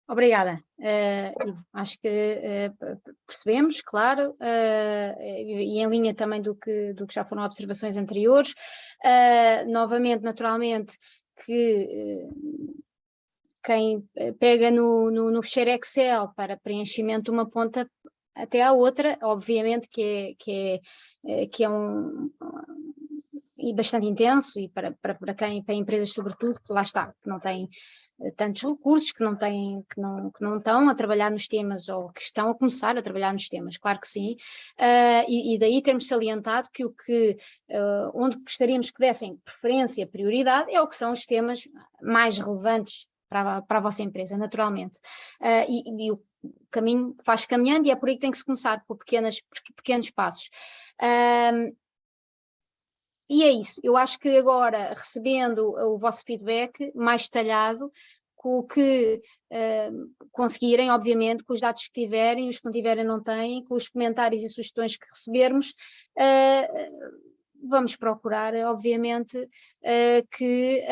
Obrigada. Acho que percebemos, claro, e em linha também do que já foram observações anteriores. Novamente, naturalmente, que quem pega no ficheiro Excel para preenchimento de uma ponta até à outra, obviamente que é e bastante intenso, e para empresas sobretudo, que lá está, que não têm tantos recursos, que não estão a trabalhar nos temas, ou que estão a começar a trabalhar nos temas, claro que sim, e daí termos salientado que onde gostaríamos que dessem preferência, prioridade, é o que são os temas mais relevantes para a vossa empresa, naturalmente. E o caminho faz caminhando, e é por aí que tem que se começar, por pequenos passos. E é isso, eu acho que agora, recebendo o vosso feedback mais detalhado, com o que conseguirem, obviamente, com os dados que tiverem, os que não tiverem não têm, com os comentários e sugestões que recebermos, vamos procurar, obviamente, que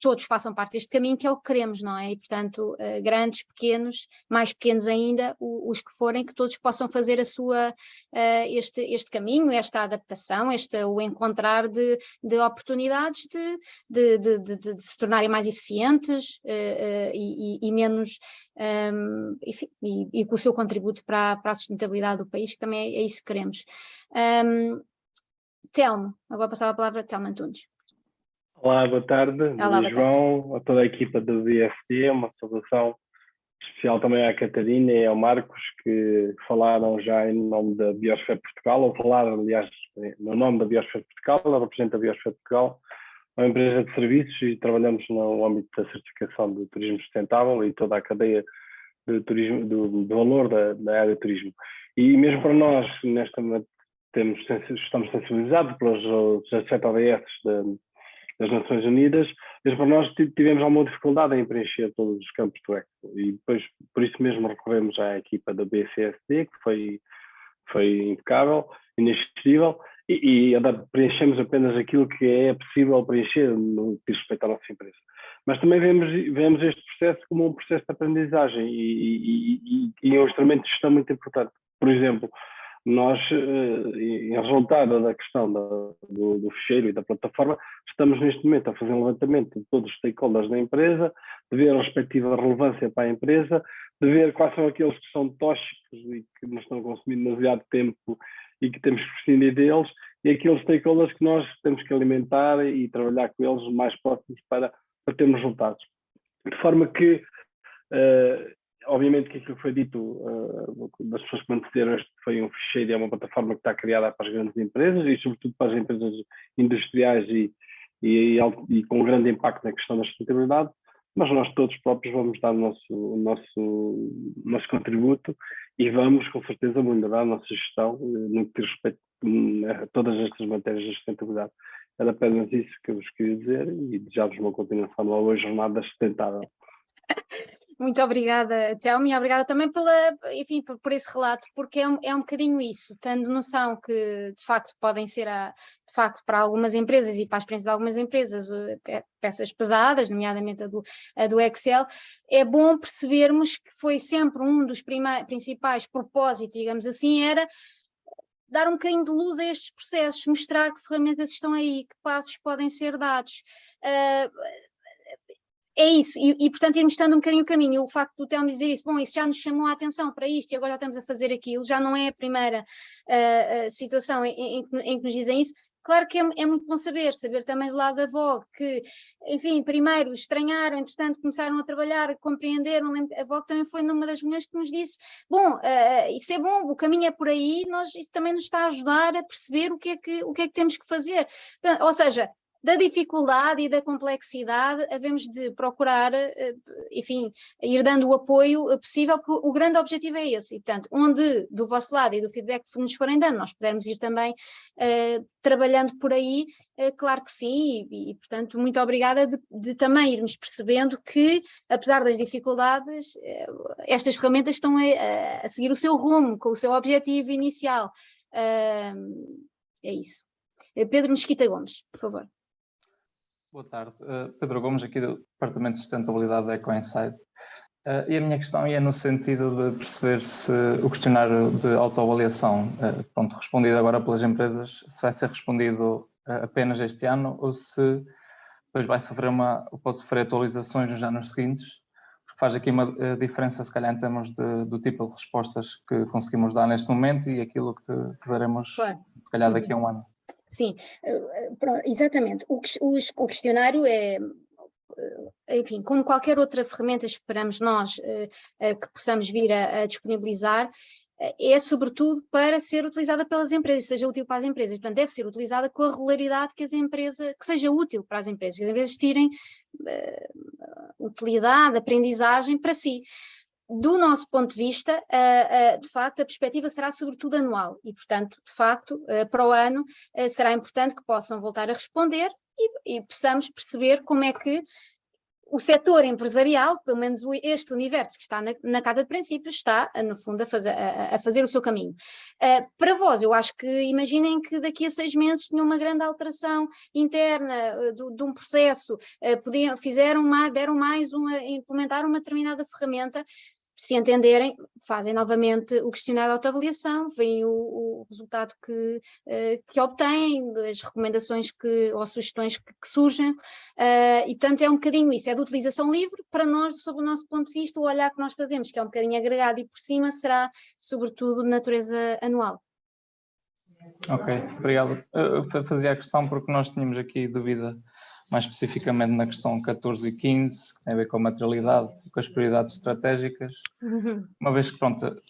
todos façam parte deste caminho, que é o que queremos, não é? E, portanto, grandes, pequenos, mais pequenos ainda, os que forem, que todos possam fazer este caminho, esta adaptação, o encontrar de oportunidades de se tornarem mais eficientes e menos, enfim, e com o seu contributo para a sustentabilidade do país, que também é isso que queremos. Telmo, agora passava a palavra a Telmo Antunes. Olá, boa tarde. Olá, boa João, tarde. a toda a equipa do BFD, uma saudação especial também à Catarina e ao Marcos, que falaram já em nome da Biosfera Portugal, ou falaram, aliás, no nome da Biosfera Portugal. Ela representa a Biosfera Portugal, uma empresa de serviços, e trabalhamos no âmbito da certificação do turismo sustentável e toda a cadeia do turismo, do valor da área do turismo. E mesmo para nós, estamos sensibilizados pelos 17 ODS das Nações Unidas, mas para nós tivemos alguma dificuldade em preencher todos os campos do Excel, e depois por isso mesmo recorremos à equipa da BCSD, que foi impecável, inexcedível, e preenchemos apenas aquilo que é possível preencher no que diz respeito à nossa empresa. Mas também vemos este processo como um processo de aprendizagem e é um instrumento de gestão muito importante. Por exemplo, nós, em resultado da questão do ficheiro e da plataforma, estamos neste momento a fazer um levantamento de todos os stakeholders da empresa, de ver a respectiva relevância para a empresa, de ver quais são aqueles que são tóxicos e que nos estão consumindo demasiado tempo e que temos que prescindir deles, e aqueles stakeholders que nós temos que alimentar e trabalhar com eles mais próximos para termos resultados. De forma que, obviamente que aquilo que foi dito das pessoas que antecederam, este foi um ficheiro e é uma plataforma que está criada para as grandes empresas e sobretudo para as empresas industriais e com grande impacto na questão da sustentabilidade, mas nós todos próprios vamos dar o nosso contributo e vamos com certeza melhorar a nossa gestão no que diz respeito a todas estas matérias de sustentabilidade. Era apenas isso que eu vos queria dizer e desejar-vos uma continuação de uma boa jornada sustentável. Muito obrigada, Telmo, e obrigada também enfim, por esse relato, porque é um bocadinho isso, tendo noção que de facto podem ser, de facto, para algumas empresas e para a experiência de algumas empresas, peças pesadas, nomeadamente a do Excel, é bom percebermos que foi sempre um dos principais propósitos, digamos assim, era dar um bocadinho de luz a estes processos, mostrar que ferramentas estão aí, que passos podem ser dados. É isso, e portanto irmos estando um bocadinho o caminho. O facto do Telmo dizer isso, bom, isso já nos chamou a atenção para isto e agora já estamos a fazer aquilo, já não é a primeira situação em que nos dizem isso. Claro que é muito bom saber também do lado da Vogue que, enfim, primeiro estranharam, entretanto começaram a trabalhar, compreenderam. A Vogue também foi numa das reuniões que nos disse, bom, isso é bom, o caminho é por aí, isso também nos está a ajudar a perceber o que é que temos que fazer. Ou seja, da dificuldade e da complexidade, havemos de procurar, enfim, ir dando o apoio possível, porque o grande objetivo é esse. E, portanto, onde do vosso lado e do feedback que nos forem dando, nós pudermos ir também trabalhando por aí, claro que sim, e portanto, muito obrigada de também irmos percebendo que, apesar das dificuldades, estas ferramentas estão a seguir o seu rumo, com o seu objetivo inicial. É isso. Pedro Mesquita Gomes, por favor. Boa tarde, Pedro Gomes, aqui do Departamento de Sustentabilidade da EcoInsight. E a minha questão é no sentido de perceber se o questionário de autoavaliação, respondido agora pelas empresas, se vai ser respondido apenas este ano ou se depois pode sofrer atualizações nos anos seguintes, porque faz aqui uma diferença, se calhar, em termos do tipo de respostas que conseguimos dar neste momento e aquilo que daremos, Claro. se calhar, daqui a um ano. Sim, exatamente. O questionário é, enfim, como qualquer outra ferramenta, esperamos nós que possamos vir a disponibilizar, é sobretudo para ser utilizada pelas empresas, seja útil para as empresas. Portanto, deve ser utilizada com a regularidade que seja útil para as empresas, que as empresas tirem utilidade, aprendizagem para si. Do nosso ponto de vista, de facto, a perspectiva será sobretudo anual e, portanto, de facto, para o ano será importante que possam voltar a responder e possamos perceber como é que o setor empresarial, pelo menos este universo que está na Carta de Princípios, está, no fundo, a fazer o seu caminho. Para vós, eu acho que imaginem que daqui a 6 meses tinham uma grande alteração interna de um processo, implementaram uma determinada ferramenta. Se entenderem, fazem novamente o questionário de autoavaliação, veem o resultado que obtêm, as recomendações ou sugestões que surgem, e portanto é um bocadinho isso, é de utilização livre. Para nós, sob o nosso ponto de vista, o olhar que nós fazemos, que é um bocadinho agregado e por cima, será sobretudo de natureza anual. Ok, obrigado. Eu fazia a questão porque nós tínhamos aqui dúvida mais especificamente na questão 14 e 15, que tem a ver com a materialidade e com as prioridades estratégicas. Uma vez que, pronto,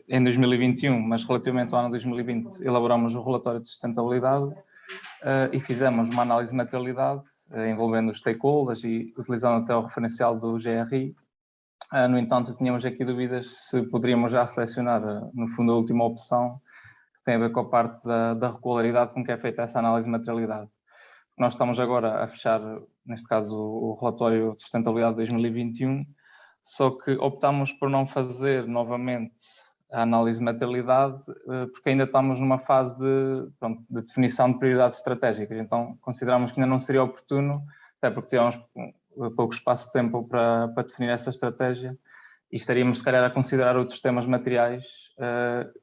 em 2021, mas relativamente ao ano 2020, elaboramos o relatório de sustentabilidade e fizemos uma análise de materialidade envolvendo os stakeholders e utilizando até o referencial do GRI. No entanto, tínhamos aqui dúvidas se poderíamos já selecionar, no fundo, a última opção, que tem a ver com a parte da regularidade com que é feita essa análise de materialidade. Nós estamos agora a fechar, neste caso, o relatório de sustentabilidade de 2021, só que optamos por não fazer novamente a análise de materialidade, porque ainda estamos numa fase de definição de prioridades estratégicas. Então, consideramos que ainda não seria oportuno, até porque tivemos pouco espaço de tempo para definir essa estratégia, e estaríamos, se calhar, a considerar outros temas materiais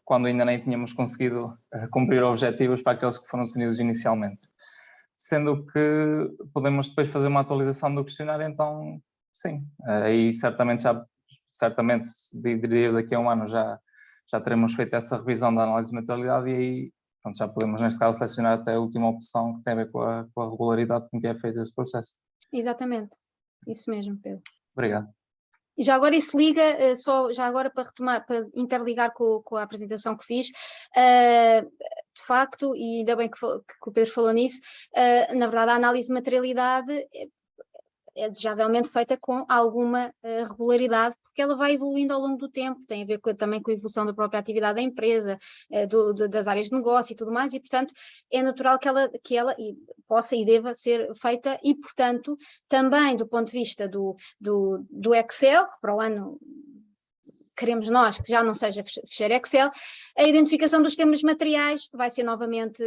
quando ainda nem tínhamos conseguido cumprir objetivos para aqueles que foram definidos inicialmente. Sendo que podemos depois fazer uma atualização do questionário, então sim, aí certamente diria daqui a um ano já teremos feito essa revisão da análise de materialidade e aí pronto, já podemos neste caso selecionar até a última opção que tem a ver com a regularidade com que é feito esse processo. Exatamente, isso mesmo, Pedro. Obrigado. E já agora isso liga, já agora para retomar, para interligar com a apresentação que fiz, de facto, e ainda bem que o Pedro falou nisso, na verdade a análise de materialidade é desejavelmente feita com alguma regularidade, porque ela vai evoluindo ao longo do tempo, tem a ver também com a evolução da própria atividade da empresa, das áreas de negócio e tudo mais, e portanto é natural que ela possa e deva ser feita, e portanto também do ponto de vista do Excel, que para o ano queremos nós que já não seja fecheiro Excel, a identificação dos temas materiais vai ser novamente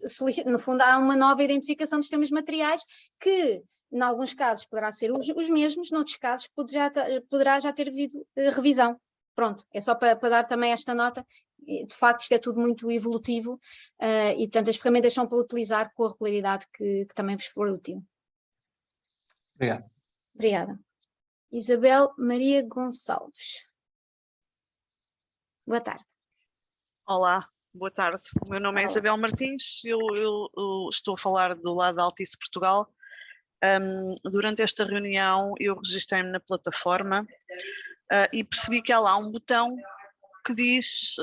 solicitada. No fundo há uma nova identificação dos temas materiais que em alguns casos poderá ser os mesmos, noutros casos poderá já ter havido revisão. Pronto, é só para dar também esta nota. De facto, isto é tudo muito evolutivo e, portanto, as ferramentas são para utilizar com a regularidade que também vos for útil. Obrigado. Obrigada. Isabel Maria Gonçalves. Boa tarde. Olá, boa tarde. O meu nome é Isabel Martins, eu estou a falar do lado da Altice Portugal. Durante esta reunião eu registrei-me na plataforma e percebi que há lá um botão que diz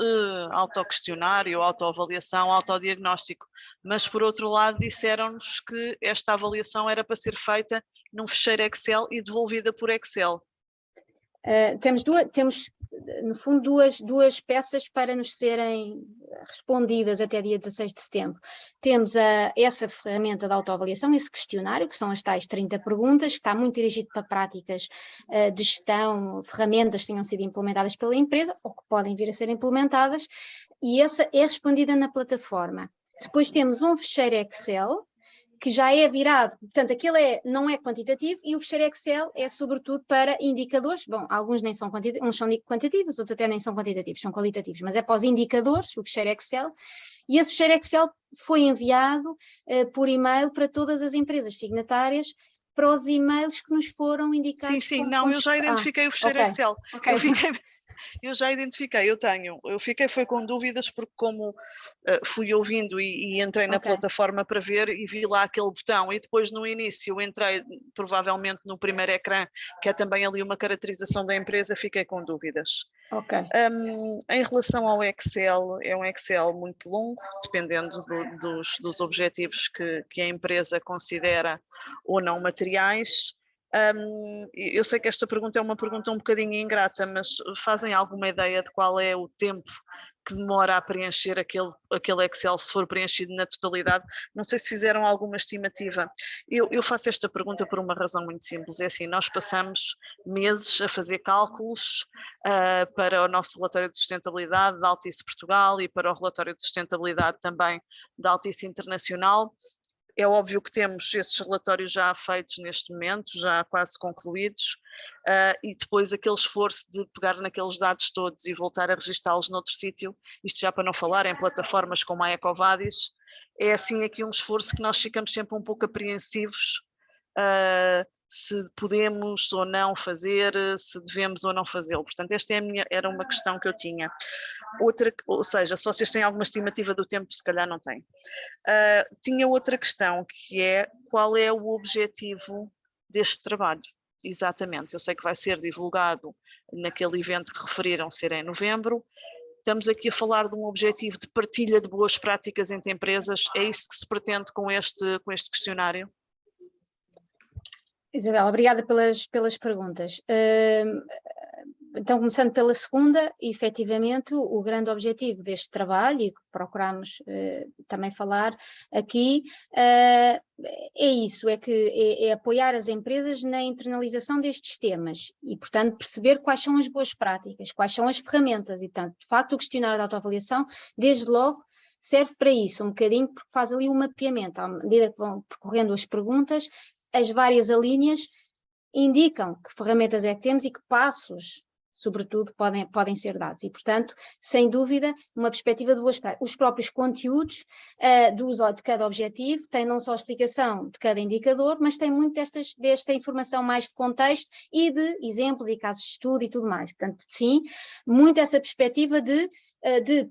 autoquestionário, autoavaliação, autodiagnóstico, mas por outro lado disseram-nos que esta avaliação era para ser feita num ficheiro Excel e devolvida por Excel. Temos no fundo duas peças para nos serem respondidas até dia 16 de setembro. Temos essa ferramenta de autoavaliação, esse questionário, que são as tais 30 perguntas, que está muito dirigido para práticas de gestão, ferramentas que tenham sido implementadas pela empresa ou que podem vir a ser implementadas, e essa é respondida na plataforma. Depois temos um ficheiro Excel que já é virado, portanto, aquele não é quantitativo e o fecheiro Excel é sobretudo para indicadores, bom, alguns nem são quantitativos, uns são quantitativos, outros até nem são quantitativos, são qualitativos, mas é para os indicadores, o fecheiro Excel, e esse fecheiro Excel foi enviado por e-mail para todas as empresas signatárias, para os e-mails que nos foram indicados. Sim, não, eu já identifiquei o fecheiro Excel. Eu já identifiquei, eu fiquei foi com dúvidas porque como fui ouvindo e entrei na plataforma para ver e vi lá aquele botão e depois no início entrei provavelmente no primeiro ecrã, que é também ali uma caracterização da empresa, fiquei com dúvidas. Em relação ao Excel, é um Excel muito longo, dependendo dos objetivos que a empresa considera ou não materiais. Eu sei que esta pergunta é uma pergunta um bocadinho ingrata, mas fazem alguma ideia de qual é o tempo que demora a preencher aquele Excel, se for preenchido na totalidade? Não sei se fizeram alguma estimativa. Eu faço esta pergunta por uma razão muito simples, é assim, nós passamos meses a fazer cálculos para o nosso relatório de sustentabilidade da Altice Portugal e para o relatório de sustentabilidade também da Altice Internacional. É óbvio que temos esses relatórios já feitos neste momento, já quase concluídos, e depois aquele esforço de pegar naqueles dados todos e voltar a registá-los noutro sítio, isto já para não falar em plataformas como a Ecovadis, é assim aqui um esforço que nós ficamos sempre um pouco apreensivos se podemos ou não fazer, se devemos ou não fazê-lo. Portanto, esta era uma questão que eu tinha. Outra, ou seja, se vocês têm alguma estimativa do tempo, se calhar não têm. Tinha outra questão, que é qual é o objetivo deste trabalho? Exatamente, eu sei que vai ser divulgado naquele evento que referiram ser em novembro. Estamos aqui a falar de um objetivo de partilha de boas práticas entre empresas, é isso que se pretende com este questionário? Isabel, obrigada pelas perguntas. Então, começando pela segunda, efetivamente, o grande objetivo deste trabalho, e que procuramos também falar aqui, é isso, é apoiar as empresas na internalização destes temas e, portanto, perceber quais são as boas práticas, quais são as ferramentas e, portanto, de facto, o questionário de autoavaliação, desde logo, serve para isso, um bocadinho, porque faz ali um mapeamento, à medida que vão percorrendo as perguntas, as várias alíneas indicam que ferramentas é que temos e que passos, sobretudo, podem ser dados. E, portanto, sem dúvida, uma perspectiva de boas práticas. Os próprios conteúdos de cada objetivo têm não só a explicação de cada indicador, mas têm muito desta informação mais de contexto e de exemplos e casos de estudo e tudo mais. Portanto, sim, muito essa perspectiva de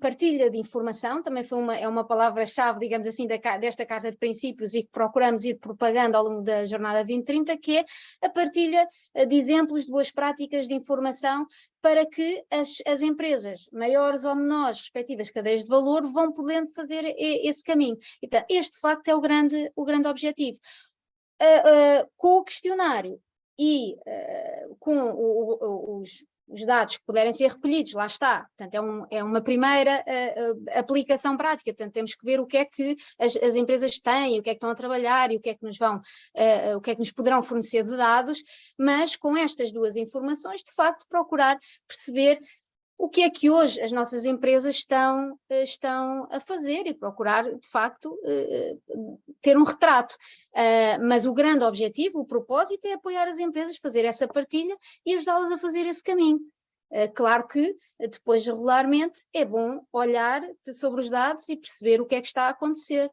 partilha de informação, também é uma palavra-chave, digamos assim, desta Carta de Princípios e que procuramos ir propagando ao longo da Jornada 2030, que é a partilha de exemplos de boas práticas de informação para que as empresas, maiores ou menores, respectivas cadeias de valor, vão podendo fazer esse caminho. Então, este, de facto, é o grande objetivo. Com o questionário e com os dados que puderem ser recolhidos, lá está, portanto é uma primeira aplicação prática, portanto temos que ver o que é que as empresas têm, o que é que estão a trabalhar e o que é que o que é que nos poderão fornecer de dados, mas com estas duas informações, de facto, procurar perceber o que é que hoje as nossas empresas estão a fazer e procurar, de facto, ter um retrato. Mas o grande objetivo, o propósito, é apoiar as empresas, fazer essa partilha e ajudá-las a fazer esse caminho. Claro que, depois, regularmente, é bom olhar sobre os dados e perceber o que é que está a acontecer.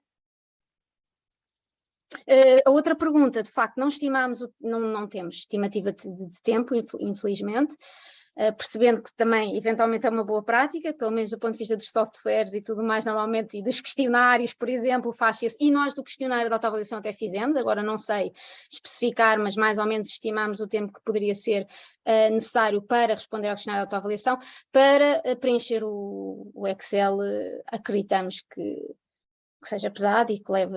A outra pergunta, de facto, não temos estimativa de tempo, infelizmente. Percebendo que também eventualmente é uma boa prática, pelo menos do ponto de vista dos softwares e tudo mais, normalmente, e dos questionários, por exemplo, faz-se esse, e nós do questionário de autoavaliação até fizemos, agora não sei especificar, mas mais ou menos estimamos o tempo que poderia ser necessário para responder ao questionário de autoavaliação. Para preencher o Excel, acreditamos que seja pesado e que leve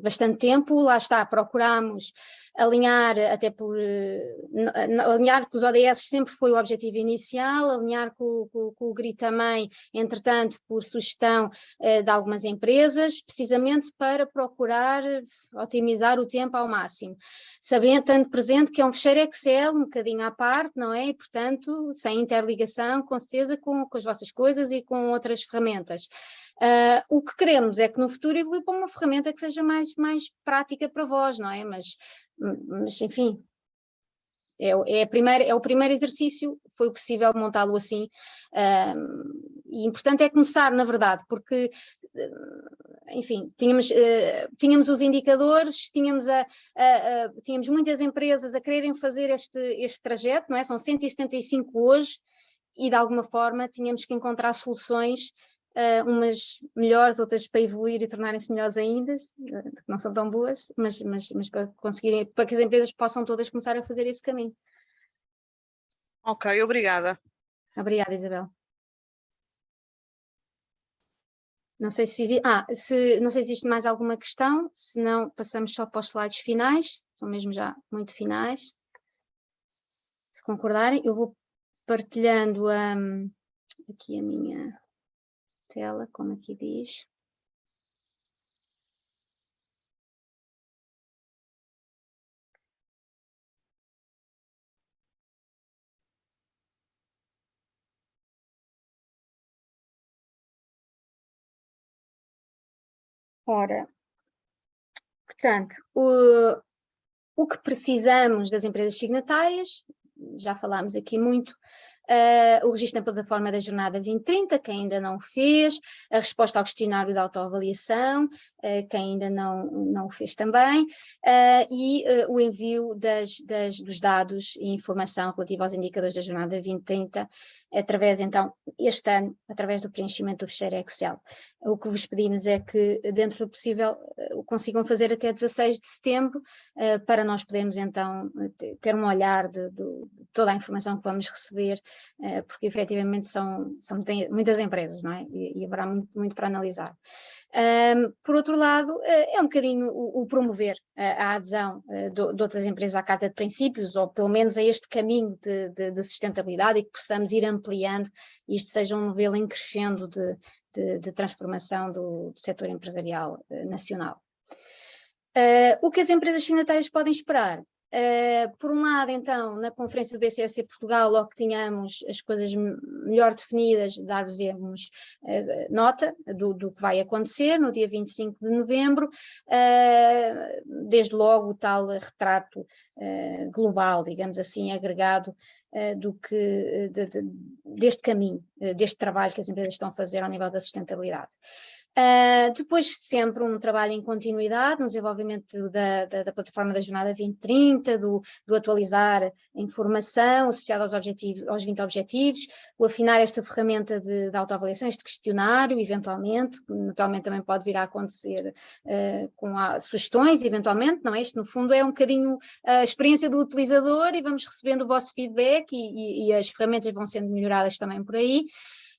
bastante tempo. Lá está, procuramos alinhar, alinhar com os ODS sempre foi o objetivo inicial, alinhar com o GRI também, entretanto, por sugestão de algumas empresas, precisamente para procurar otimizar o tempo ao máximo. Sabendo, tendo presente que é um fecheiro Excel, um bocadinho à parte, não é? E, portanto, sem interligação, com certeza, com as vossas coisas e com outras ferramentas. O que queremos é que no futuro evoluir para uma ferramenta que seja mais prática para vós, não é? Mas enfim, é o primeiro exercício, foi possível montá-lo assim, e importante é começar, na verdade, porque, enfim, tínhamos os indicadores, tínhamos muitas empresas a quererem fazer este trajeto, não é? São 175 hoje, e de alguma forma tínhamos que encontrar soluções, umas melhores, outras para evoluir e tornarem-se melhores ainda, que não são tão boas, mas para que as empresas possam todas começar a fazer esse caminho. Ok, obrigada. Obrigada, Isabel. Não sei se existe mais alguma questão, se não passamos só para os slides finais, são mesmo já muito finais. Se concordarem, eu vou partilhando aqui a minha tela, como aqui diz. Ora, portanto, o que precisamos das empresas signatárias, já falámos aqui muito, o registro na plataforma da Jornada 2030, quem ainda não o fez, a resposta ao questionário de autoavaliação, quem ainda não o fez também, e o envio dos dados e informação relativa aos indicadores da Jornada 2030, através, então, este ano, através do preenchimento do ficheiro Excel. O que vos pedimos é que, dentro do possível, o consigam fazer até 16 de setembro, para nós podermos, então, ter um olhar de toda a informação que vamos receber, porque, efetivamente, são muitas empresas, não é? E haverá muito para analisar. Por outro lado, é um bocadinho o promover a adesão de outras empresas à Carta de Princípios, ou pelo menos a este caminho de sustentabilidade, e que possamos ir ampliando e isto seja um modelo em crescendo de transformação do setor empresarial nacional. O que as empresas signatárias podem esperar? Por um lado, então, na conferência do BCSD Portugal, logo que tínhamos as coisas melhor definidas, dar-vos nota do que vai acontecer no dia 25 de novembro, desde logo o tal retrato global, digamos assim, agregado deste caminho, deste trabalho que as empresas estão a fazer ao nível da sustentabilidade. Depois sempre um trabalho em continuidade no desenvolvimento da plataforma da Jornada 2030, do atualizar a informação associada aos 20 objetivos, o afinar esta ferramenta de autoavaliação, este questionário, eventualmente, que naturalmente também pode vir a acontecer com sugestões, eventualmente, não é? Isto no fundo é um bocadinho a experiência do utilizador e vamos recebendo o vosso feedback e as ferramentas vão sendo melhoradas também por aí.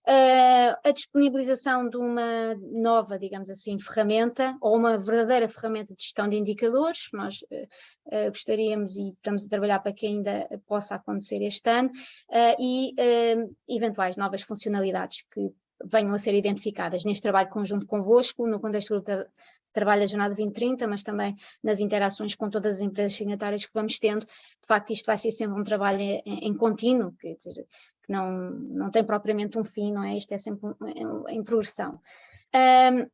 A disponibilização de uma nova, digamos assim, ferramenta, ou uma verdadeira ferramenta de gestão de indicadores, nós gostaríamos e estamos a trabalhar para que ainda possa acontecer este ano, e eventuais novas funcionalidades que venham a ser identificadas neste trabalho conjunto convosco, no contexto do trabalho da Jornada 2030, mas também nas interações com todas as empresas signatárias que vamos tendo. De facto, isto vai ser sempre um trabalho em contínuo, quer dizer, que não tem propriamente um fim, não é? Isto é sempre em progressão.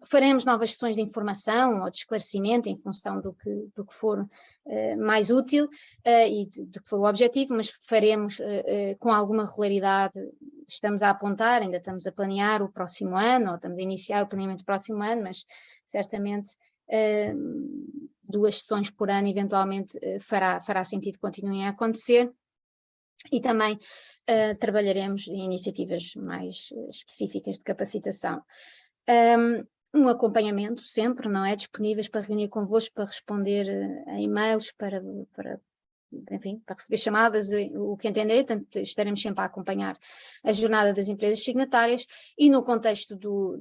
Faremos novas sessões de informação ou de esclarecimento em função do que for mais útil e do que for o objetivo, mas faremos com alguma regularidade. Estamos a apontar, ainda estamos a planear o próximo ano, ou estamos a iniciar o planeamento do próximo ano, mas certamente 2 sessões por ano eventualmente fará sentido que continuem a acontecer. E também trabalharemos em iniciativas mais específicas de capacitação. Um acompanhamento sempre, não é? Disponíveis para reunir convosco, para responder a e-mails, para receber chamadas, o que entender, portanto estaremos sempre a acompanhar a jornada das empresas signatárias e no contexto do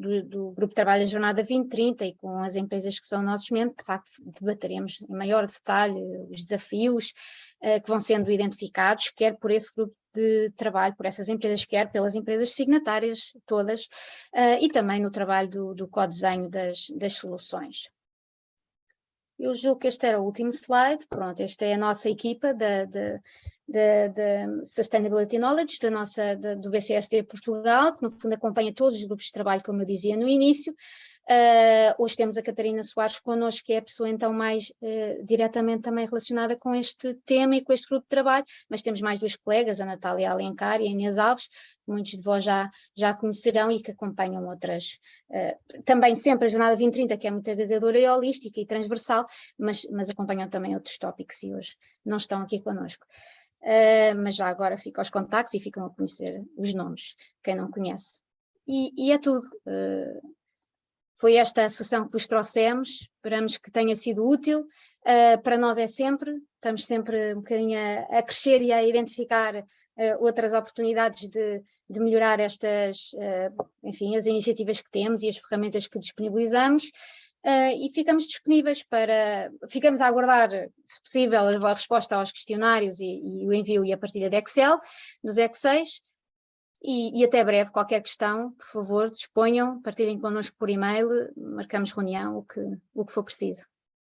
Grupo de Trabalho da Jornada 2030 e com as empresas que são nossos membros, de facto debateremos em maior detalhe os desafios que vão sendo identificados, quer por esse grupo de trabalho, por essas empresas, quer pelas empresas signatárias todas, e também no trabalho do co-desenho das soluções. Eu julgo que este era o último slide. Pronto, esta é a nossa equipa da Sustainability Knowledge, do BCSD Portugal, que no fundo acompanha todos os grupos de trabalho, como eu dizia no início. Hoje temos a Catarina Soares connosco, que é a pessoa então mais diretamente também relacionada com este tema e com este grupo de trabalho, mas temos mais 2 colegas, a Natália Alencar e a Inês Alves, que muitos de vós já conhecerão e que acompanham outras, também sempre a Jornada 2030, que é muito agregadora e holística e transversal, mas acompanham também outros tópicos e hoje não estão aqui connosco. Mas já agora ficam aos contactos e ficam a conhecer os nomes, quem não conhece. E é tudo. Foi esta a sessão que vos trouxemos, esperamos que tenha sido útil. Para nós é sempre, estamos sempre um bocadinho a crescer e a identificar outras oportunidades de melhorar estas, enfim, as iniciativas que temos e as ferramentas que disponibilizamos. E ficamos disponíveis ficamos a aguardar, se possível, a resposta aos questionários e o envio e a partilha de Excel, dos Excels. E até breve, qualquer questão, por favor, disponham, partilhem connosco por e-mail, marcamos reunião, o que for preciso.